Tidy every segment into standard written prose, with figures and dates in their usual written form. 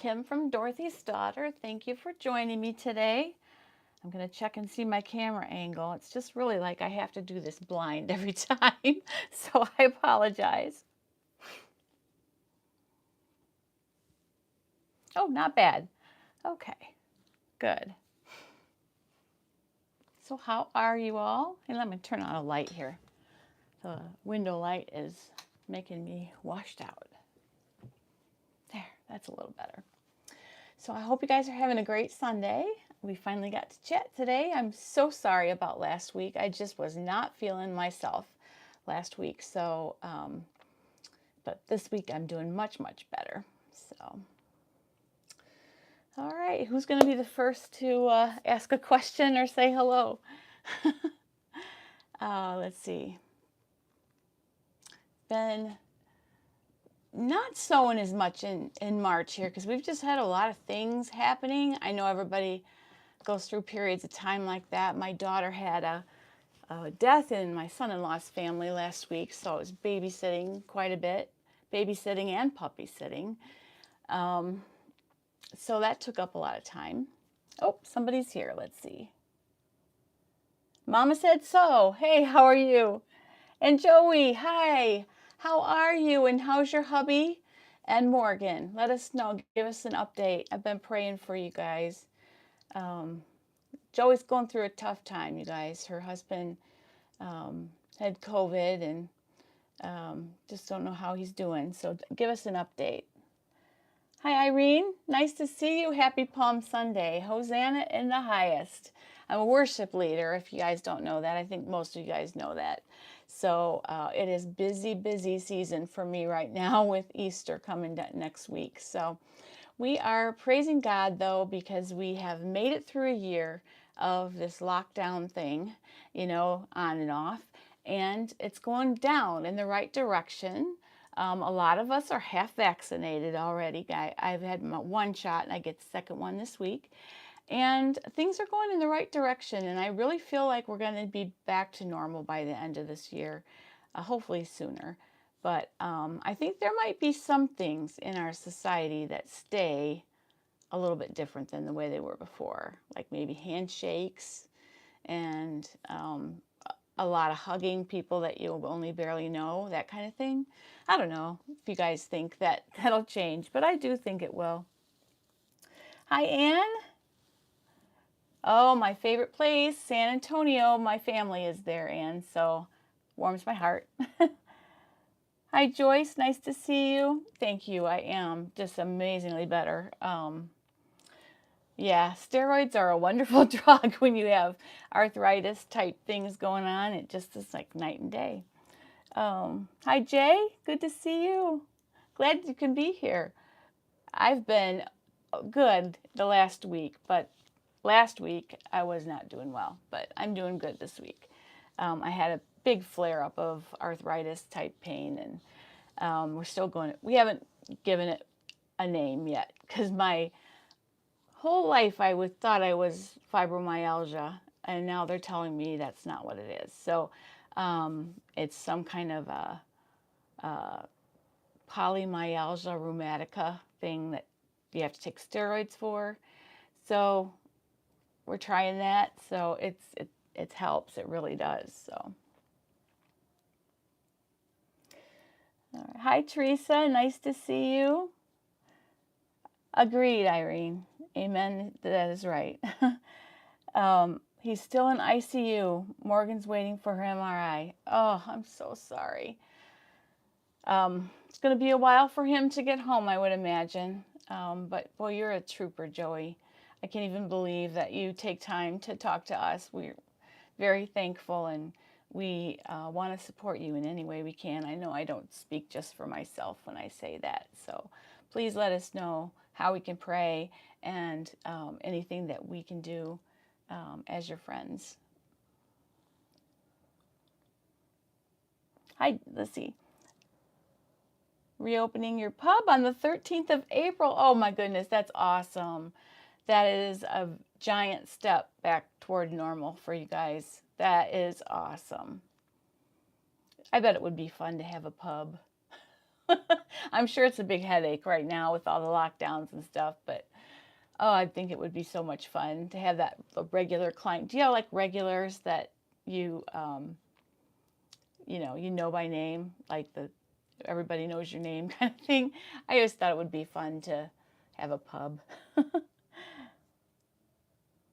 Kim from Dorothy's Daughter. Thank you for joining me today. I'm going to check and see my camera angle. It's just really like I have to do this blind every time, so I apologize. Oh, not bad. Okay, good. So how are you all? And let me turn on a light here. The window light is making me washed out. There, that's a little better. So I hope you guys are having a great Sunday. We finally got to chat today. I'm so sorry about last week. I just was not feeling myself last week. So, but this week I'm doing much, much better. So, all right. Who's going to be the first to ask a question or say hello? Let's see. Been not sewing as much in March here because we've just had a lot of things happening. I know everybody goes through periods of time like that. My daughter had a death in my son-in-law's family last week, so I was babysitting quite a bit, babysitting and puppy sitting. So that took up a lot of time. Oh, somebody's here. Let's see. Mama said so. Hey, how are you? And Joey, hi. How are you? And how's your hubby? And Morgan, let us know. Give us an update. I've been praying for you guys. Joey's going through a tough time, you guys. Her husband had COVID and just don't know how he's doing. So give us an update. Hi, Irene. Nice to see you. Happy Palm Sunday. Hosanna in the highest. I'm a worship leader, if you guys don't know that. I think most of you guys know that. So it is busy, busy season for me right now with Easter coming next week. So we are praising God, though, because we have made it through a year of this lockdown thing, you know, on and off. And it's going down in the right direction. A lot of us are half vaccinated already. I've had my one shot and I get the second one this week. And things are going in the right direction. And I really feel like we're going to be back to normal by the end of this year, hopefully sooner. But I think there might be some things in our society that stay a little bit different than the way they were before, like maybe handshakes and a lot of hugging people that you only barely know, that kind of thing. I don't know if you guys think that that'll change, but I do think it will. Hi, Ann. Oh, my favorite place, San Antonio. My family is there, Ann, so warms my heart. Hi, Joyce. Nice to see you. Thank you. I am just amazingly better. Yeah, steroids are a wonderful drug when you have arthritis type things going on. It just is like night and day. Hi, Jay. Good to see you. Glad you can be here. I've been good the last week, but last week I was not doing well, but I'm doing good this week. I had a big flare-up of arthritis type pain, and we're still going. We haven't given it a name yet because my whole life I thought I was fibromyalgia, and now they're telling me that's not what it is. So it's some kind of a polymyalgia rheumatica thing that you have to take steroids for. So we're trying that. So it helps. It really does. So. All right. Hi, Teresa. Nice to see you. Agreed, Irene. Amen. That is right. He's still in ICU. Morgan's waiting for her MRI. Oh, I'm so sorry. It's going to be a while for him to get home, I would imagine. But boy, you're a trooper, Joey. I can't even believe that you take time to talk to us. We're very thankful, and we want to support you in any way we can. I know I don't speak just for myself when I say that. So please let us know how we can pray and anything that we can do as your friends. Hi, let's see. Reopening your pub on the 13th of April. Oh my goodness, that's awesome. That is a giant step back toward normal for you guys. That is awesome. I bet it would be fun to have a pub. I'm sure it's a big headache right now with all the lockdowns and stuff, but oh, I think it would be so much fun to have that a regular client. Do you have like regulars that you you know by name, like the everybody knows your name kind of thing? I just thought it would be fun to have a pub.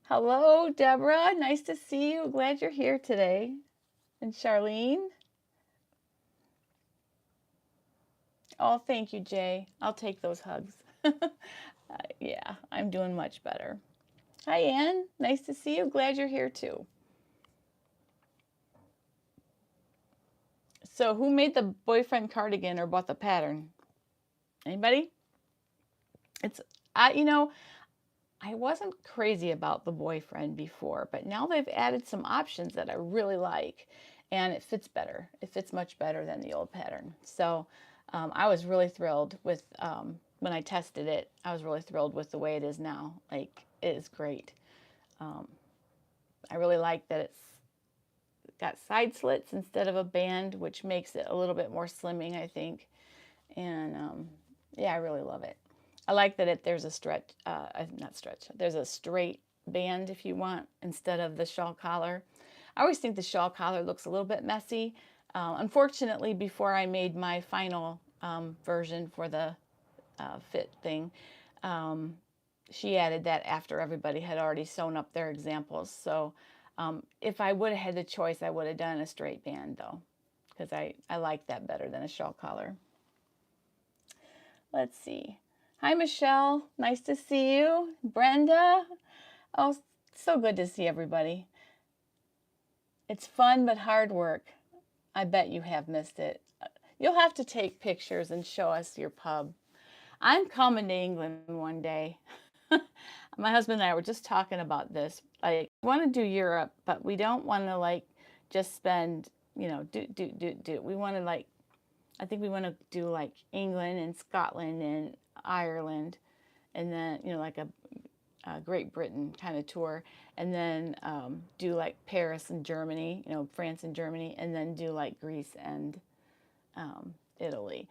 Hello, Deborah. Nice to see you. Glad you're here today. And Charlene. Oh, thank you, Jay. I'll take those hugs. Yeah, I'm doing much better. Hi, Ann. Nice to see you. Glad you're here too. So, who made the boyfriend cardigan or bought the pattern? Anybody? It's I wasn't crazy about the boyfriend before, but now they've added some options that I really like, and it fits better. It fits much better than the old pattern. So I was really thrilled with when I tested it. I was really thrilled with the way it is now. Like, it is great. I really like that it's got side slits instead of a band, which makes it a little bit more slimming, I think. And yeah, I really love it. I like that there's a stretch, not stretch, there's a straight band if you want instead of the shawl collar. I always think the shawl collar looks a little bit messy. Unfortunately, before I made my final version for the fit thing, she added that after everybody had already sewn up their examples. So if I would have had the choice, I would have done a straight band though, because I like that better than a shawl collar. Let's see. Hi, Michelle. Nice to see you. Brenda. Oh, so good to see everybody. It's fun but hard work. I bet you have missed it. You'll have to take pictures and show us your pub. I'm coming to England one day. My husband and I were just talking about this. I want to do Europe, but we don't want to like just spend, do. We want to I think we want to do like England and Scotland and Ireland, and then like a Great Britain kind of tour, and then do like Paris and Germany, France and Germany, and then do like Greece and Italy.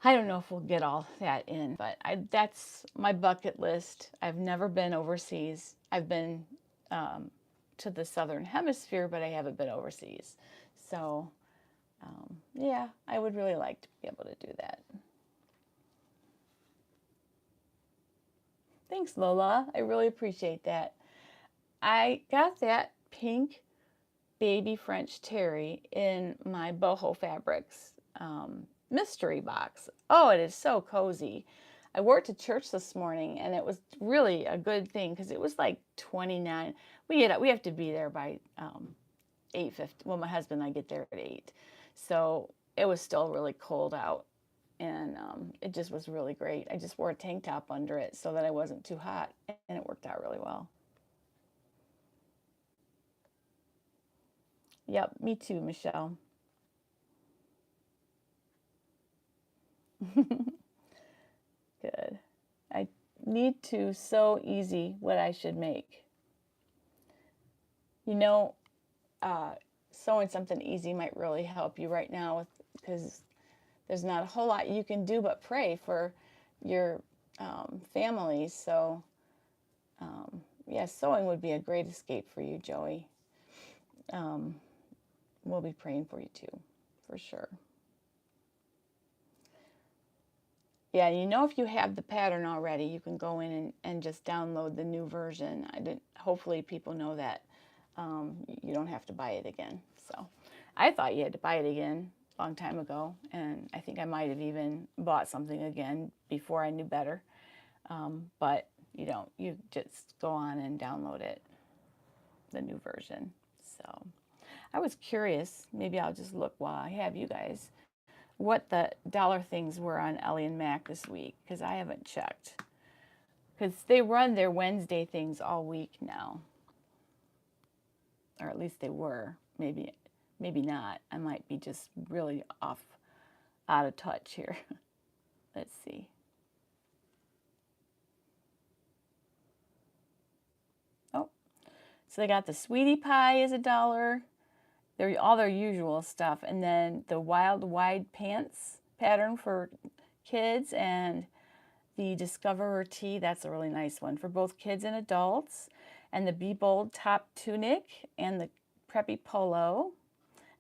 I don't know if we'll get all that in, but that's my bucket list. I've never been overseas. I've been to the Southern Hemisphere, but I haven't been overseas. So yeah, I would really like to be able to do that. Thanks, Lola. I really appreciate that. I got that pink baby French terry in my boho fabrics mystery box. Oh, it is so cozy. I wore it to church this morning, and it was really a good thing because it was like 29. We have to be there by 8:50. Well, my husband and I get there at 8. So it was still really cold out, and it just was really great. I just wore a tank top under it so that I wasn't too hot, and it worked out really well. Yep, me too, Michelle. Good. I need to so easy what I should make. Sewing something easy might really help you right now because there's not a whole lot you can do but pray for your families. So yeah, sewing would be a great escape for you, Joey. We'll be praying for you too, for sure. Yeah, if you have the pattern already, you can go in and just download the new version. Hopefully people know that you don't have to buy it again. So I thought you had to buy it again a long time ago, and I think I might have even bought something again before I knew better. But you don't. You just go on and download it, the new version. So I was curious. Maybe I'll just look while I have you guys, what the dollar things were on Ellie and Mac this week, because I haven't checked. Because they run their Wednesday things all week now. Or at least they were. Maybe not. I might be just really out of touch here. Let's see. Oh, so they got the sweetie pie is $1. They're all their usual stuff, and then the wild wide pants pattern for kids, and the Discoverer Tee, that's a really nice one for both kids and adults, and the Be Bold top tunic and the Preppy polo,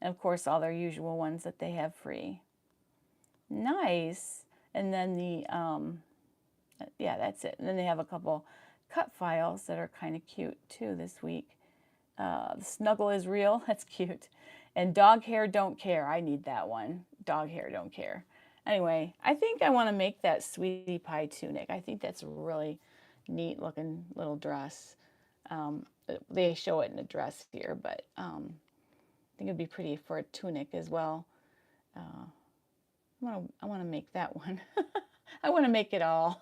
and of course all their usual ones that they have free. Nice. And then the, yeah, that's it. And then they have a couple cut files that are kind of cute too this week. The Snuggle is Real, that's cute. And Dog Hair Don't Care, I need that one. Dog Hair Don't Care. Anyway, I think I want to make that Sweetie Pie tunic. I think that's a really neat looking little dress. They show it in a dress here, but I think it'd be pretty for a tunic as well. I want to make that one. I want to make it all.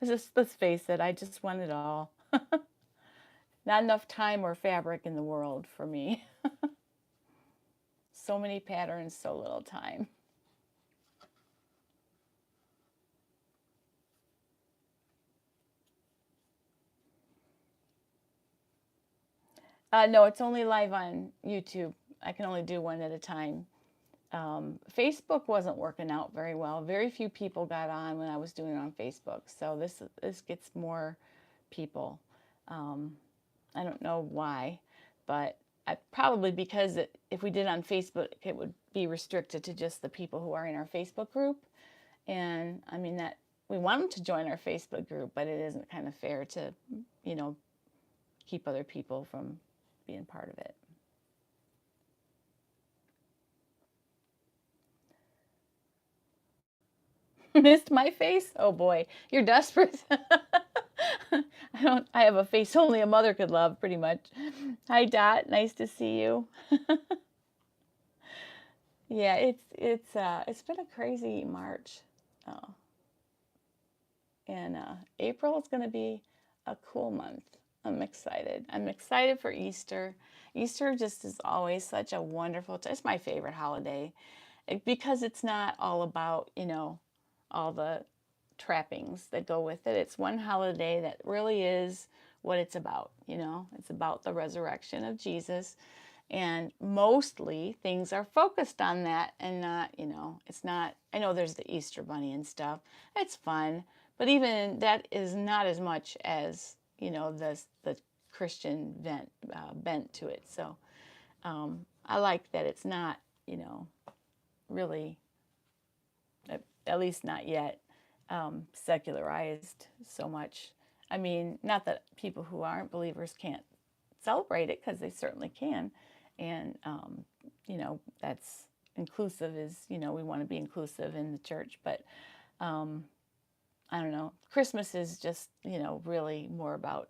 Let's face it, I just want it all. Not enough time or fabric in the world for me. So many patterns, so little time. No, it's only live on YouTube. I can only do one at a time. Facebook wasn't working out very well. Very few people got on when I was doing it on Facebook. So this gets more people. I don't know why, but probably because if we did it on Facebook, it would be restricted to just the people who are in our Facebook group. And I mean that we want them to join our Facebook group, but it isn't kind of fair to, you know, keep other people from being part of it. Missed my face? Oh boy, you're desperate. I have a face only a mother could love, pretty much. Hi Dot, nice to see you. Yeah, it's been a crazy March. Oh. And April is going to be a cool month. I'm excited. I'm excited for Easter. Easter just is always such a wonderful, it's my favorite holiday because it's not all about, you know, all the trappings that go with it. It's one holiday that really is what it's about, you know. It's about the resurrection of Jesus. And mostly things are focused on that and not, you know, it's not, I know there's the Easter Bunny and stuff. It's fun. But even that is not as much as, you know, the Christian bent to it. So I like that it's not, you know, really, at least not yet, secularized so much. I mean, not that people who aren't believers can't celebrate it, because they certainly can. And, you know, that's inclusive is, you know, we want to be inclusive in the church. But I don't know. Christmas is just, you know, really more about,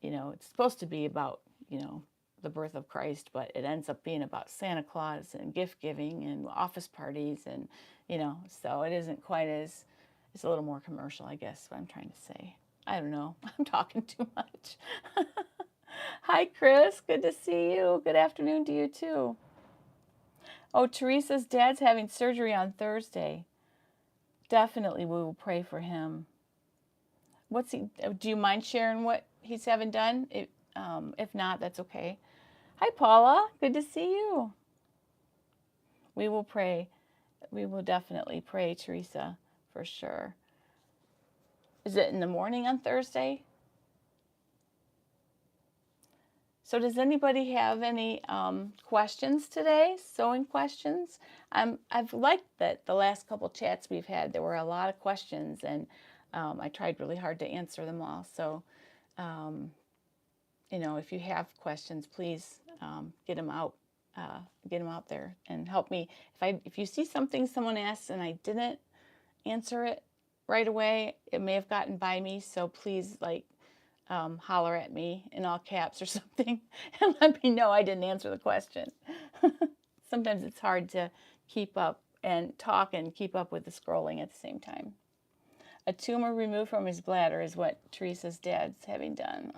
you know, it's supposed to be about, you know, the birth of Christ, but it ends up being about Santa Claus and gift giving and office parties and, you know, so it isn't quite as, it's a little more commercial, I guess, what I'm trying to say. I don't know. I'm talking too much. Hi, Chris. Good to see you. Good afternoon to you, too. Oh, Teresa's dad's having surgery on Thursday. Definitely we will pray for him. What's he, do you mind sharing what he's having done? If not, that's okay. Hi, Paula. Good to see you. We will pray. We will definitely pray, Teresa, for sure. Is it in the morning on Thursday? So does anybody have any questions today? Sewing questions? I've liked that the last couple chats we've had, there were a lot of questions, and I tried really hard to answer them all. So, you know, if you have questions, please get them out there and help me. If you see something someone asks and I didn't answer it right away, it may have gotten by me. So please, like, holler at me in all caps or something and let me know I didn't answer the question. Sometimes it's hard to keep up and talk and keep up with the scrolling at the same time. A tumor removed from his bladder is what Teresa's dad's having done.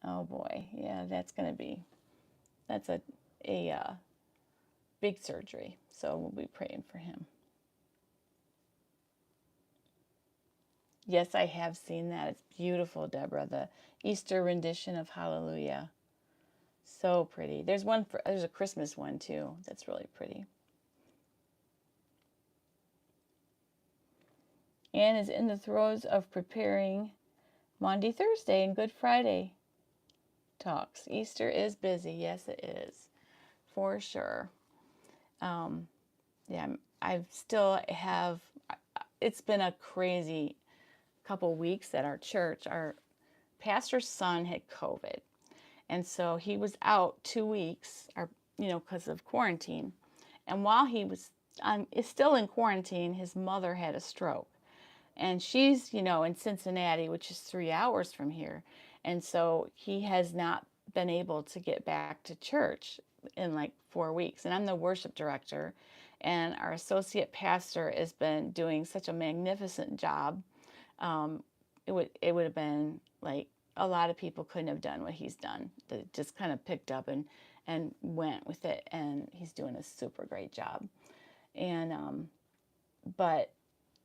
Oh boy, yeah, that's a big surgery, so we'll be praying for him. Yes, I have seen that. It's beautiful, Deborah. The Easter rendition of Hallelujah. So pretty. There's a Christmas one too. That's really pretty. Anne is in the throes of preparing Maundy Thursday and Good Friday talks. Easter is busy. Yes, it is. For sure. Yeah, I still have, it's been a crazy couple weeks at our church. Our pastor's son had COVID. And so he was out 2 weeks, because of quarantine. And while he was is still in quarantine, his mother had a stroke. And she's, in Cincinnati, which is 3 hours from here. And so he has not been able to get back to church in like 4 weeks. And I'm the worship director. And our associate pastor has been doing such a magnificent job. It would have been like a lot of people couldn't have done what he's done. That just kind of picked up and went with it. And he's doing a super great job. And but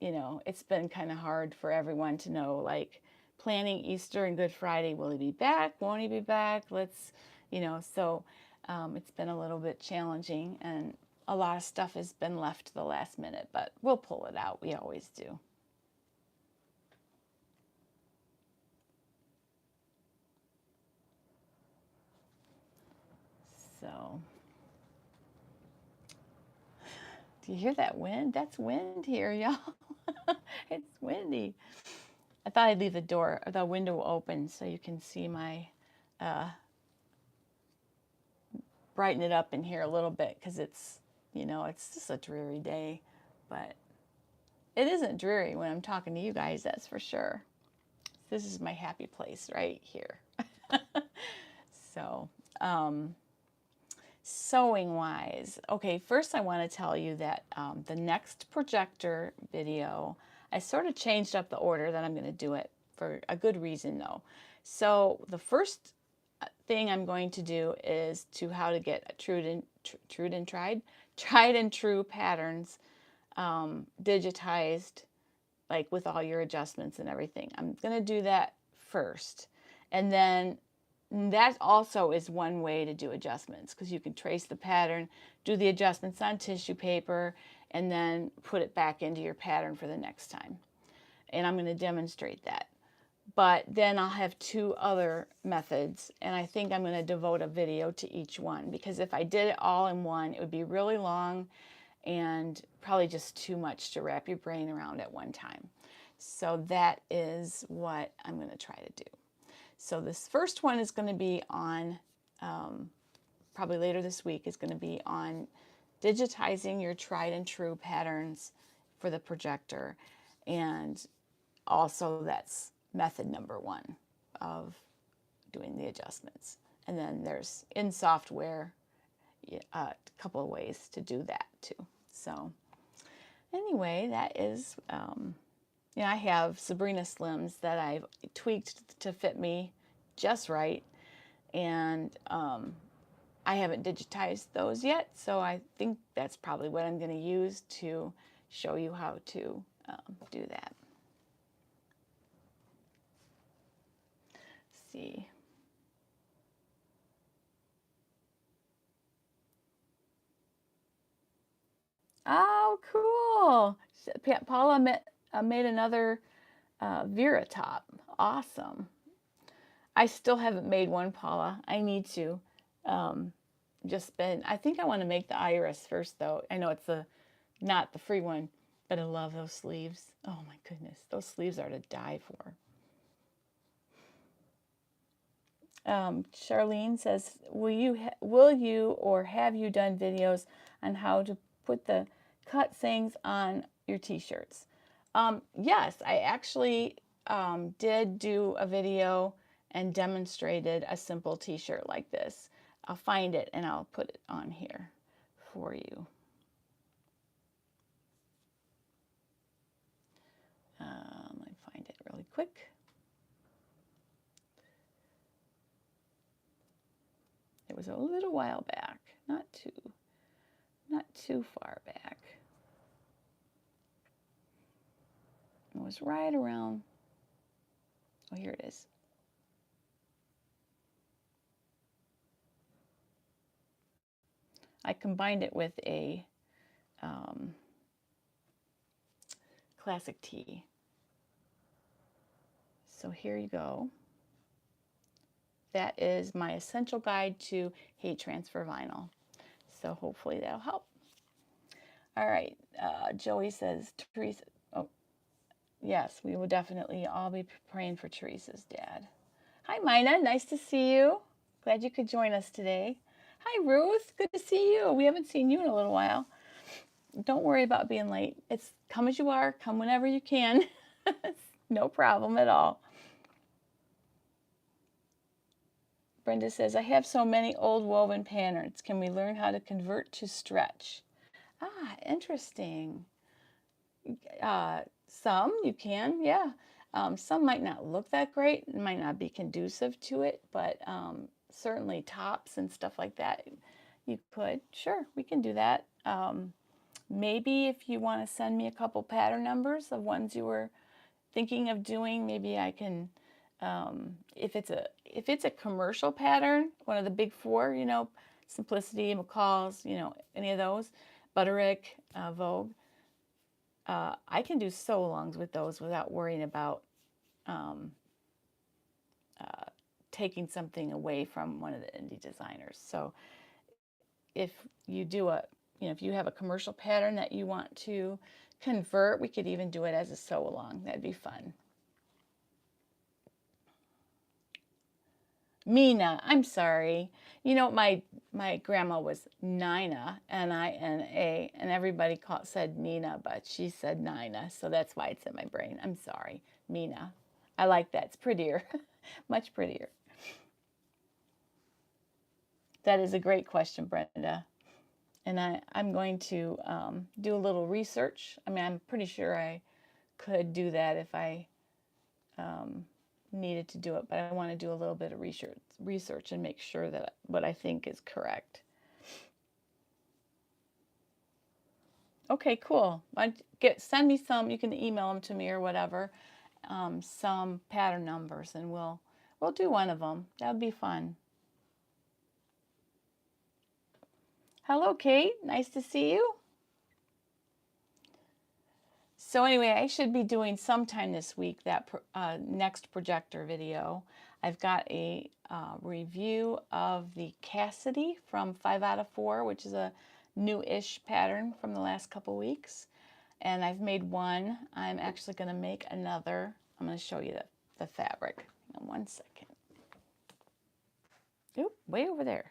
it's been kind of hard for everyone to know, like, planning Easter and Good Friday. Will he be back? Won't he be back? So it's been a little bit challenging, and a lot of stuff has been left to the last minute, but we'll pull it out. We always do. So, do you hear that wind? That's wind here, y'all. It's windy. I thought I'd leave the window open so you can see my, brighten it up in here a little bit, because it's just a dreary day, but it isn't dreary when I'm talking to you guys, that's for sure. This is my happy place right here. So, sewing wise, okay, first I want to tell you that the next projector video, I sort of changed up the order that I'm going to do it, for a good reason though. So the first thing I'm going to do is how to get tried and true patterns digitized, like with all your adjustments and everything. I'm going to do that first. And then that also is one way to do adjustments, because you can trace the pattern, do the adjustments on tissue paper, and then put it back into your pattern for the next time. And I'm going to demonstrate that. But then I'll have 2 other methods, and I think I'm going to devote a video to each one, because if I did it all in one, it would be really long and probably just too much to wrap your brain around at one time. So that is what I'm going to try to do. So this first one is going to be on, probably later this week, is going to be on digitizing your tried and true patterns for the projector. And also that's method number 1 of doing the adjustments. And then there's in software a couple of ways to do that too. So anyway, that is, I have Sabrina Slims that I've tweaked to fit me just right. And I haven't digitized those yet, so I think that's probably what I'm going to use to show you how to do that. Let's see. Oh, cool. Paula made another Vera top. Awesome. I still haven't made one, Paula. I need to. I think I want to make the iris first, though. I know it's not the free one, but I love those sleeves. Oh my goodness, those sleeves are to die for. Charlene says, will you or have you done videos on how to put the cut sayings on your t-shirts? Yes, I actually did do a video and demonstrated a simple t-shirt like this. I'll find it and I'll put it on here for you. Let me find it really quick. It was a little while back, not too far back. It was right around, oh, here it is. I combined it with a classic tee. So here you go. That is my essential guide to heat transfer vinyl. So hopefully that'll help. All right, Joey says, Teresa, oh, yes, we will definitely all be praying for Teresa's dad. Hi, Mina, nice to see you. Glad you could join us today. Hi, Ruth, good to see you. We haven't seen you in a little while. Don't worry about being late. It's come as you are, come whenever you can. No problem at all. Brenda says, I have so many old woven patterns. Can we learn how to convert to stretch? Ah, interesting. Some you can, yeah. Some might not look that great, it might not be conducive to it, but certainly tops and stuff like that, you could. Sure, we can do that. Maybe if you want to send me a couple pattern numbers of ones you were thinking of doing, maybe I can, if it's a commercial pattern, one of the big four, you know, Simplicity, McCall's, you know, any of those, Butterick, Vogue, I can do sew-alongs with those without worrying about taking something away from one of the indie designers. So if you do if you have a commercial pattern that you want to convert, we could even do it as a sew-along. That'd be fun. Mina, I'm sorry. You know, my grandma was Nina, N-I-N-A, and everybody said Nina, but she said Nina, so that's why it's in my brain. I'm sorry, Mina. I like that. It's prettier, much prettier. That is a great question, Brenda. And I'm going to do a little research. I mean, I'm pretty sure I could do that if I needed to do it, but I want to do a little bit of research and make sure that what I think is correct. Okay, cool. Send me some. You can email them to me or whatever. Some pattern numbers, and we'll do one of them. That would be fun. Hello, Kate. Nice to see you. So anyway, I should be doing sometime this week that next projector video. I've got a review of the Cassidy from 5 out of 4, which is a new-ish pattern from the last couple weeks. And I've made one. I'm actually going to make another. I'm going to show you the fabric. Hang on one second. Oop, way over there.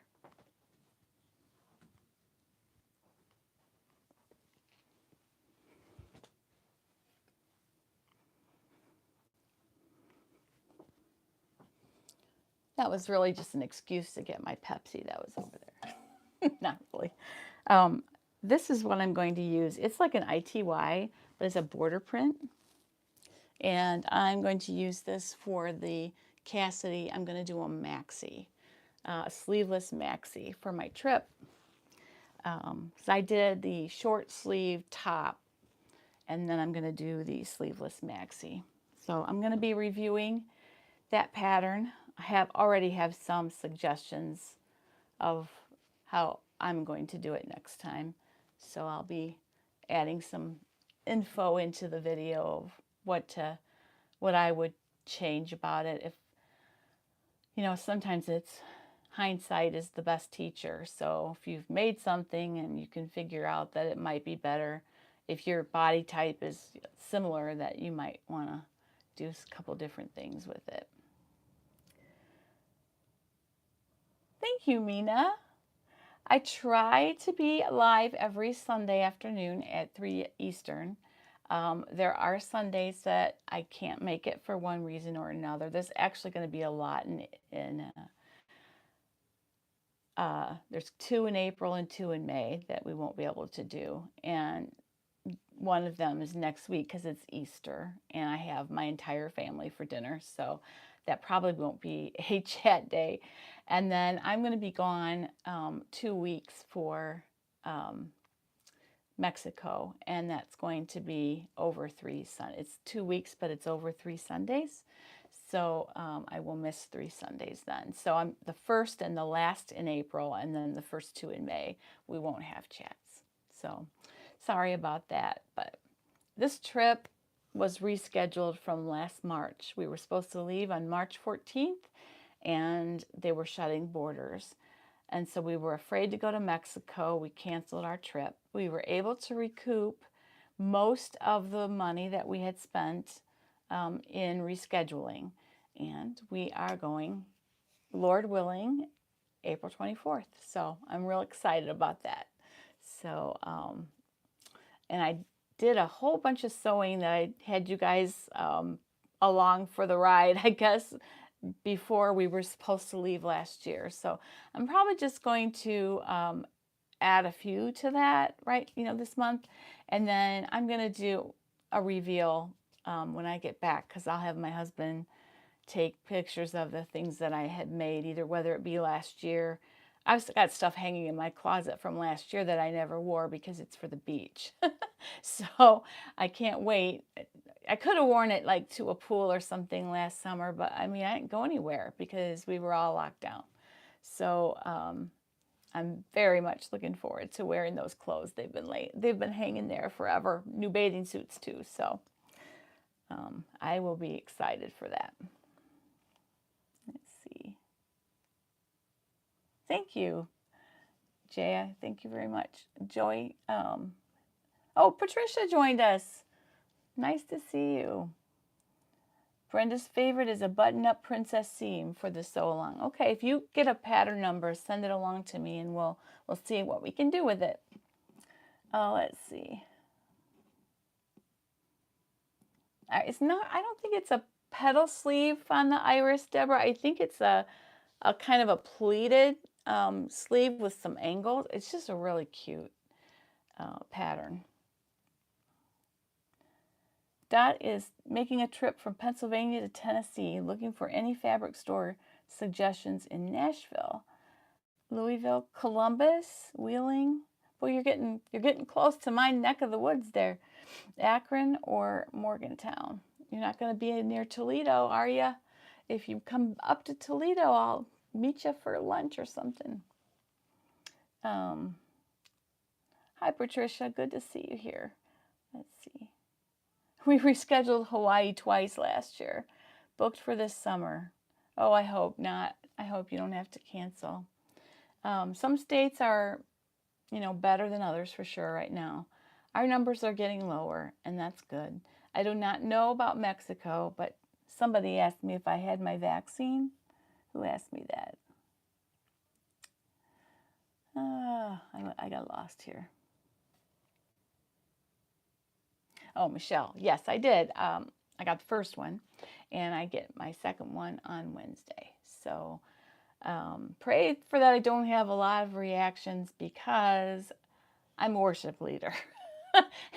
That was really just an excuse to get my Pepsi that was over there. Not really. This is what I'm going to use. It's like an ITY, but it's a border print. And I'm going to use this for the Cassidy. I'm going to do a maxi, a sleeveless maxi for my trip. So I did the short sleeve top, and then I'm going to do the sleeveless maxi. So I'm going to be reviewing that pattern. I already have some suggestions of how I'm going to do it next time. So I'll be adding some info into the video of what I would change about it. If, you know, sometimes it's hindsight is the best teacher. So if you've made something and you can figure out that it might be better, if your body type is similar, that you might want to do a couple different things with it. Thank you, Mina. I try to be live every Sunday afternoon at 3 Eastern. There are Sundays that I can't make it for one reason or another. There's actually going to be a lot there's 2 in April and 2 in May that we won't be able to do. And one of them is next week because it's Easter and I have my entire family for dinner. So that probably won't be a chat day. And then I'm going to be gone 2 weeks for Mexico, and that's going to be over 3 Sundays. It's 2 weeks, but it's over 3 Sundays. So I will miss 3 Sundays then. So I'm the first and the last in April, and then the first 2 in May, we won't have chats. So sorry about that. But this trip, was rescheduled from last March. We were supposed to leave on March 14th, and they were shutting borders. And so we were afraid to go to Mexico. We canceled our trip. We were able to recoup most of the money that we had spent in rescheduling. And we are going, Lord willing, April 24th. So I'm real excited about that. So, and I did a whole bunch of sewing that I had you guys along for the ride, I guess, before we were supposed to leave last year. So I'm probably just going to add a few to that, right, this month. And then I'm going to do a reveal when I get back, because I'll have my husband take pictures of the things that I had made, either whether it be last year. I've got stuff hanging in my closet from last year that I never wore because it's for the beach. So I can't wait. I could have worn it like to a pool or something last summer, but I mean, I didn't go anywhere because we were all locked down. So I'm very much looking forward to wearing those clothes. They've been hanging there forever. New bathing suits too. So I will be excited for that. Let's see. Thank you, Jaya. Thank you very much. Joy. Oh, Patricia joined us. Nice to see you. Brenda's favorite is a button-up princess seam for the sew-along. Okay, if you get a pattern number, send it along to me, and we'll see what we can do with it. Let's see. It's not. I don't think it's a petal sleeve on the iris, Deborah. I think it's a kind of a pleated sleeve with some angles. It's just a really cute pattern. Dot is making a trip from Pennsylvania to Tennessee, looking for any fabric store suggestions in Nashville, Louisville, Columbus, Wheeling. Well, you're getting close to my neck of the woods there. Akron or Morgantown. You're not going to be near Toledo, are you? If you come up to Toledo, I'll meet you for lunch or something. Hi, Patricia. Good to see you here. Let's see. We rescheduled Hawaii twice last year. Booked for this summer. Oh, I hope not. I hope you don't have to cancel. Some states are, better than others for sure right now. Our numbers are getting lower, and that's good. I do not know about Mexico, but somebody asked me if I had my vaccine. Who asked me that? I got lost here. Oh, Michelle. Yes, I did. I got the first one, and I get my second one on Wednesday. So pray for that I don't have a lot of reactions, because I'm a worship leader.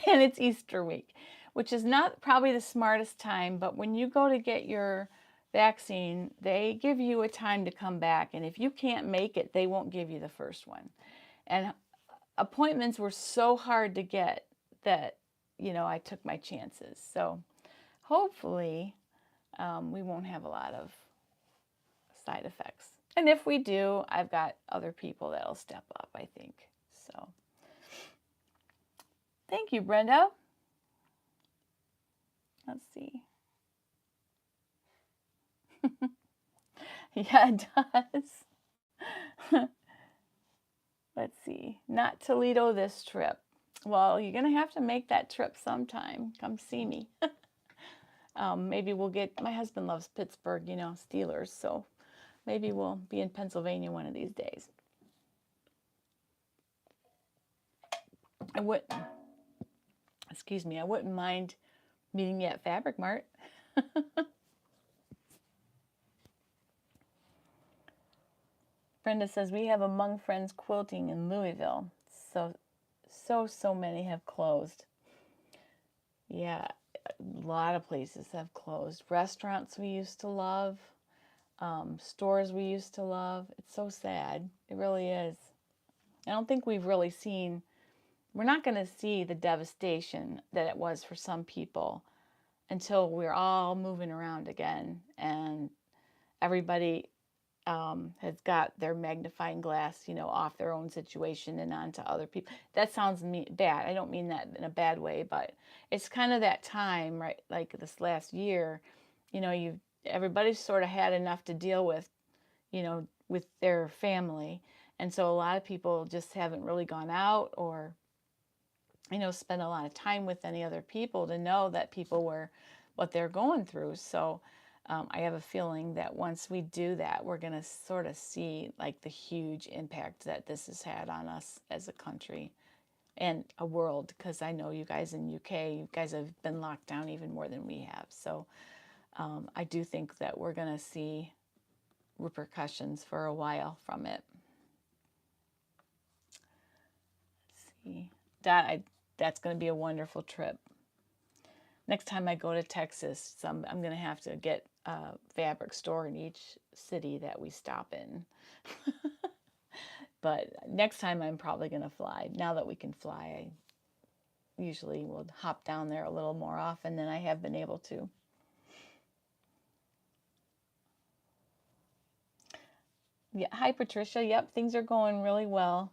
And it's Easter week, which is not probably the smartest time, but when you go to get your vaccine, they give you a time to come back, and if you can't make it, they won't give you the first one. And appointments were so hard to get that, I took my chances. So hopefully we won't have a lot of side effects. And if we do, I've got other people that'll step up, I think. So thank you, Brenda. Let's see. Yeah, it does. Let's see. Not Toledo this trip. Well, you're going to have to make that trip sometime. Come see me. Maybe we'll get, my husband loves Pittsburgh, Steelers. So maybe we'll be in Pennsylvania one of these days. I wouldn't mind meeting you at Fabric Mart. Brenda says, we have Among Friends Quilting in Louisville. So many have closed. Yeah, a lot of places have closed. Restaurants we used to love, stores we used to love. It's so sad. It really is. I don't think we've really seen, we're not going to see the devastation that it was for some people until we're all moving around again and everybody has got their magnifying glass, you know, off their own situation and onto other people. That sounds bad. I don't mean that in a bad way, but it's kind of that time, right? Like this last year, you know, everybody's sort of had enough to deal with, you know, with their family. And so a lot of people just haven't really gone out or, you know, spent a lot of time with any other people to know that people were what they're going through. So I have a feeling that once we do that, we're going to sort of see like the huge impact that this has had on us as a country and a world, because I know you guys in UK, you guys have been locked down even more than we have. So I do think that we're going to see repercussions for a while from it. Let's see. That's going to be a wonderful trip. Next time I go to Texas, I'm going to have to get a fabric store in each city that we stop in. But next time I'm probably going to fly. Now that we can fly, I usually will hop down there a little more often than I have been able to. Yeah, hi Patricia. Yep, things are going really well.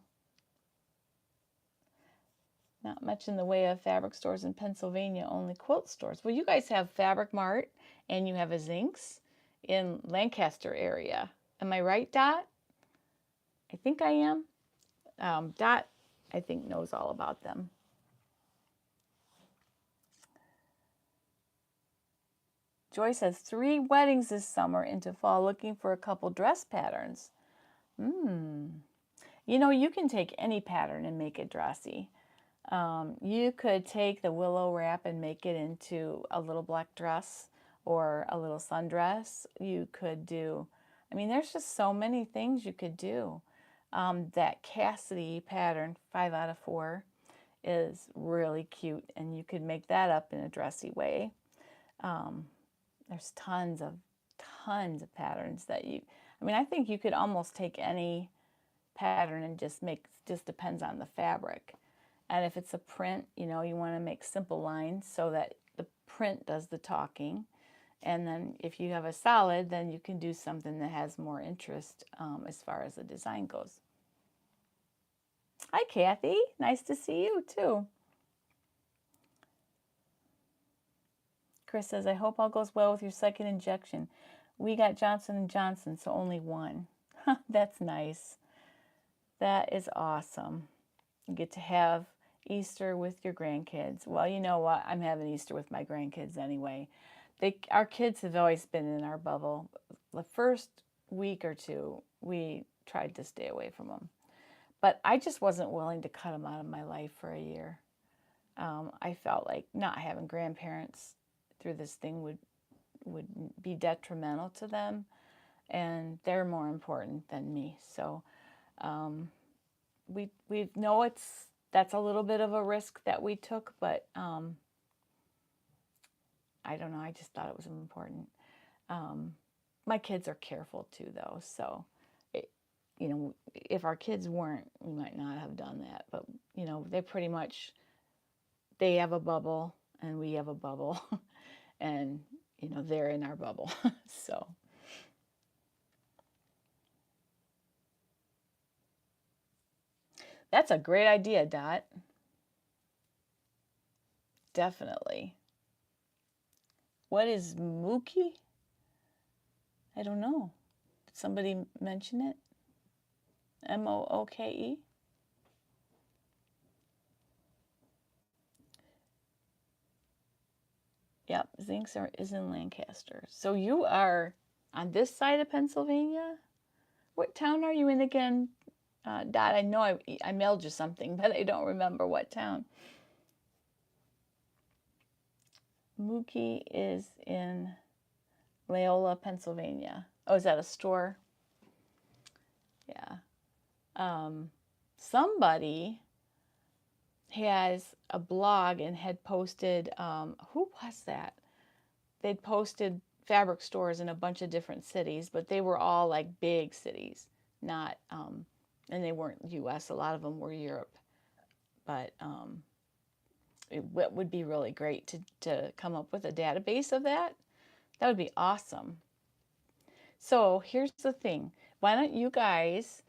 Not much in the way of fabric stores in Pennsylvania, only quilt stores. Well, you guys have Fabric Mart and you have a Zinks in Lancaster area. Am I right, Dot? I think I am. Dot, I think, knows all about them. Joyce has 3 weddings this summer into fall looking for a couple dress patterns. You know, you can take any pattern and make it dressy. You could take the willow wrap and make it into a little black dress or a little sundress. You could do, I mean, there's just so many things you could do. That Cassidy pattern, 5 out of 4, is really cute, and you could make that up in a dressy way. There's tons of patterns that I mean, I think you could almost take any pattern and just depends on the fabric. And if it's a print, you know, you want to make simple lines so that the print does the talking. And then if you have a solid, then you can do something that has more interest as far as the design goes. Hi, Kathy. Nice to see you, too. Chris says, I hope all goes well with your second injection. We got Johnson & Johnson, so only 1. That's nice. That is awesome. You get to have Easter with your grandkids. Well, you know what? I'm having Easter with my grandkids anyway. Our kids have always been in our bubble. The first week or 2, we tried to stay away from them. But I just wasn't willing to cut them out of my life for a year. I felt like not having grandparents through this thing would be detrimental to them, and they're more important than me. So we know that's a little bit of a risk that we took, but I don't know. I just thought it was important. My kids are careful too, though. So, you know, if our kids weren't, we might not have done that. But, you know, they have a bubble and we have a bubble. And, you know, they're in our bubble. So. That's a great idea, Dot. Definitely. What is Mookie? I don't know. Did somebody mention it? M-O-O-K-E? Yep, Zinks is in Lancaster. So you are on this side of Pennsylvania? What town are you in again, Dot? I know I mailed you something, but I don't remember what town. Mookie is in Leola, Pennsylvania. Oh, is that a store? Yeah. Somebody has a blog and had posted, who was that? They'd posted fabric stores in a bunch of different cities, but they were all like big cities, not, and they weren't US, a lot of them were Europe. But it would be really great to come up with a database of that. That would be awesome. So here's the thing. why don't you guys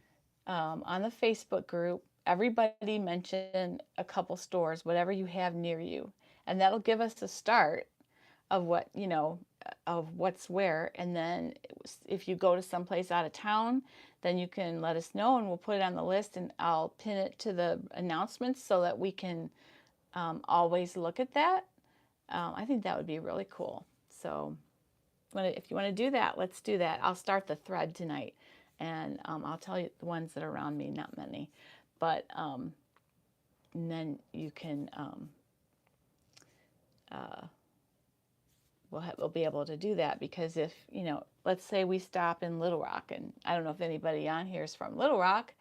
on the Facebook group, everybody mention a couple stores, whatever you have near you, and that'll give us a start of what, you know, of what's where. And then if you go to someplace out of town, then you can let us know and we'll put it on the list, and I'll pin it to the announcements so that we can always look at that. I think that would be really cool. So if you want to do that, let's do that. I'll start the thread tonight, and I'll tell you the ones that are around me, not many, but and then you can we'll be able to do that, because if, you know, let's say we stop in Little Rock, and I don't know if anybody on here is from Little Rock.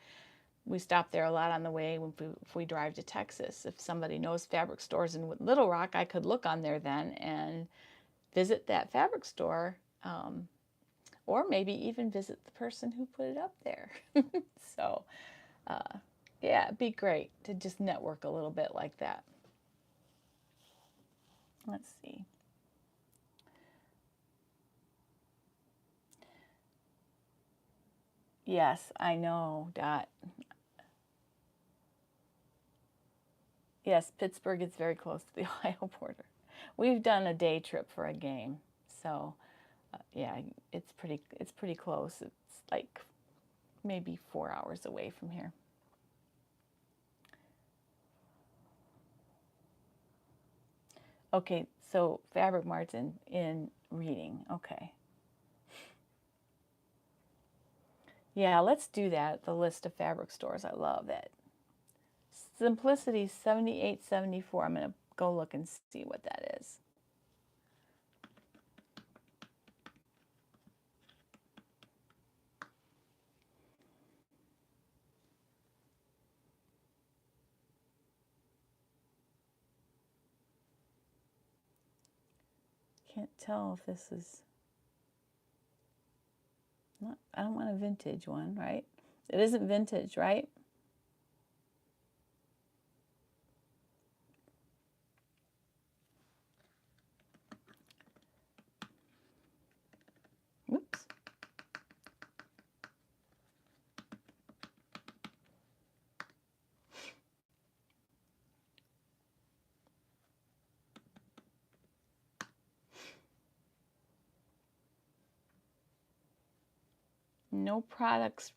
We stop there a lot on the way if we drive to Texas. If somebody knows fabric stores in Little Rock, I could look on there then and visit that fabric store, or maybe even visit the person who put it up there. So, yeah, it'd be great to just network a little bit like that. Let's see. Yes, I know, Dot. Yes, Pittsburgh is very close to the Ohio border. We've done a day trip for a game, so yeah, it's pretty close. It's like maybe 4 hours away from here. Okay, so Fabric Mart's in Reading. Okay. Yeah, let's do that. The list of fabric stores. I love it. Simplicity 7874. I'm going to go look and see what that is. Can't tell if this is not, I don't want a vintage one, right? It isn't vintage, right? Oops. No products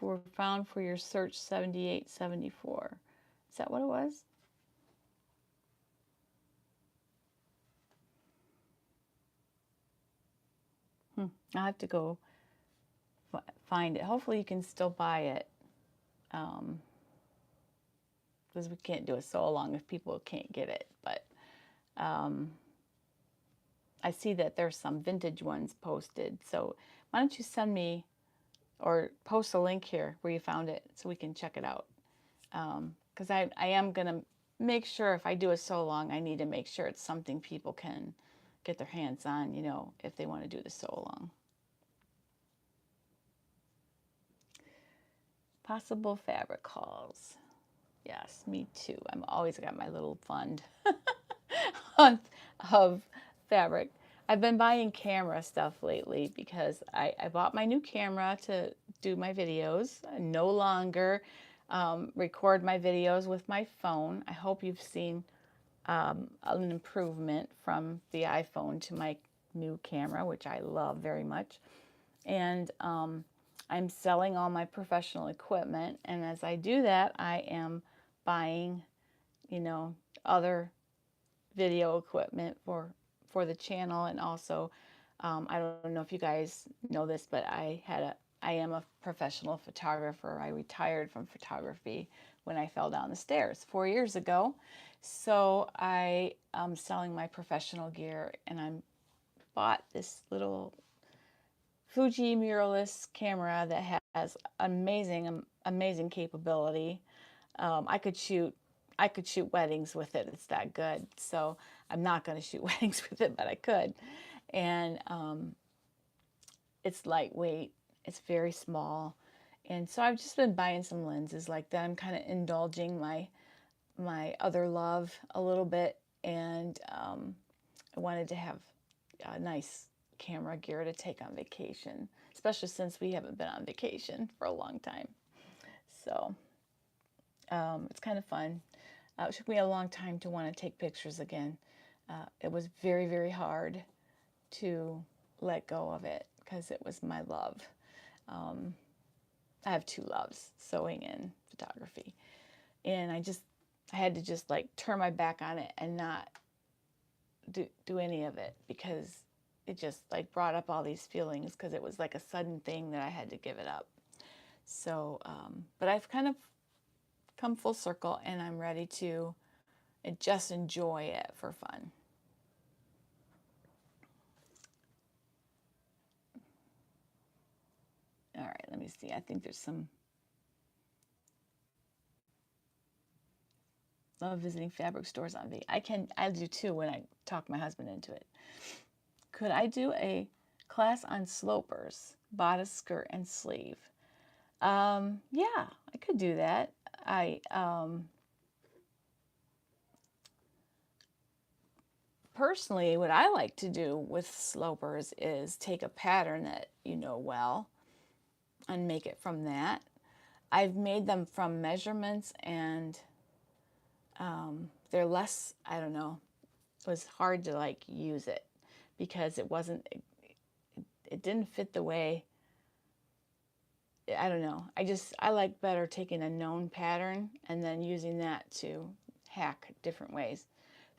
were found for your search 7874. Is that what it was? I'll have to go find it. Hopefully you can still buy it, because we can't do a sew along if people can't get it. But I see that there's some vintage ones posted. So why don't you send me or post a link here where you found it so we can check it out. Because I am going to make sure if I do a sew along, I need to make sure it's something people can get their hands on, you know, if they want to do the sew along. Possible fabric hauls. Yes, me too. I'm always got my little fund of fabric. I've been buying camera stuff lately because I bought my new camera to do my videos. I no longer record my videos with my phone. I hope you've seen an improvement from the iPhone to my new camera, which I love very much. And I'm selling all my professional equipment, and as I do that, I am buying, you know, other video equipment for the channel. And also, I don't know if you guys know this, but I am a professional photographer. I retired from photography when I fell down the stairs 4 years ago. So I am selling my professional gear, and I bought this little Fuji mirrorless camera that has amazing capability. I could shoot weddings with it. It's that good. So I'm not going to shoot weddings with it, but I could. And it's lightweight. It's very small. And so I've just been buying some lenses like that. I'm kind of indulging my other love a little bit. And I wanted to have a nice camera gear to take on vacation, especially since we haven't been on vacation for a long time. So it's kind of fun. It took me a long time to want to take pictures again. It was very, very hard to let go of it because it was my love. I have two loves, sewing and photography. And I had to just like turn my back on it and not do any of it, because it just like brought up all these feelings, because it was like a sudden thing that I had to give it up. So, but I've kind of come full circle, and I'm ready to just enjoy it for fun. All right, let me see. I think there's some. Love visiting fabric stores on vacation. I do too when I talk my husband into it. Could I do a class on slopers, bodice, skirt, and sleeve? Yeah, I could do that. Personally, what I like to do with slopers is take a pattern that you know well and make it from that. I've made them from measurements, and they're less, I don't know, it was hard to like use it because it didn't fit the way, I don't know. I like better taking a known pattern and then using that to hack different ways.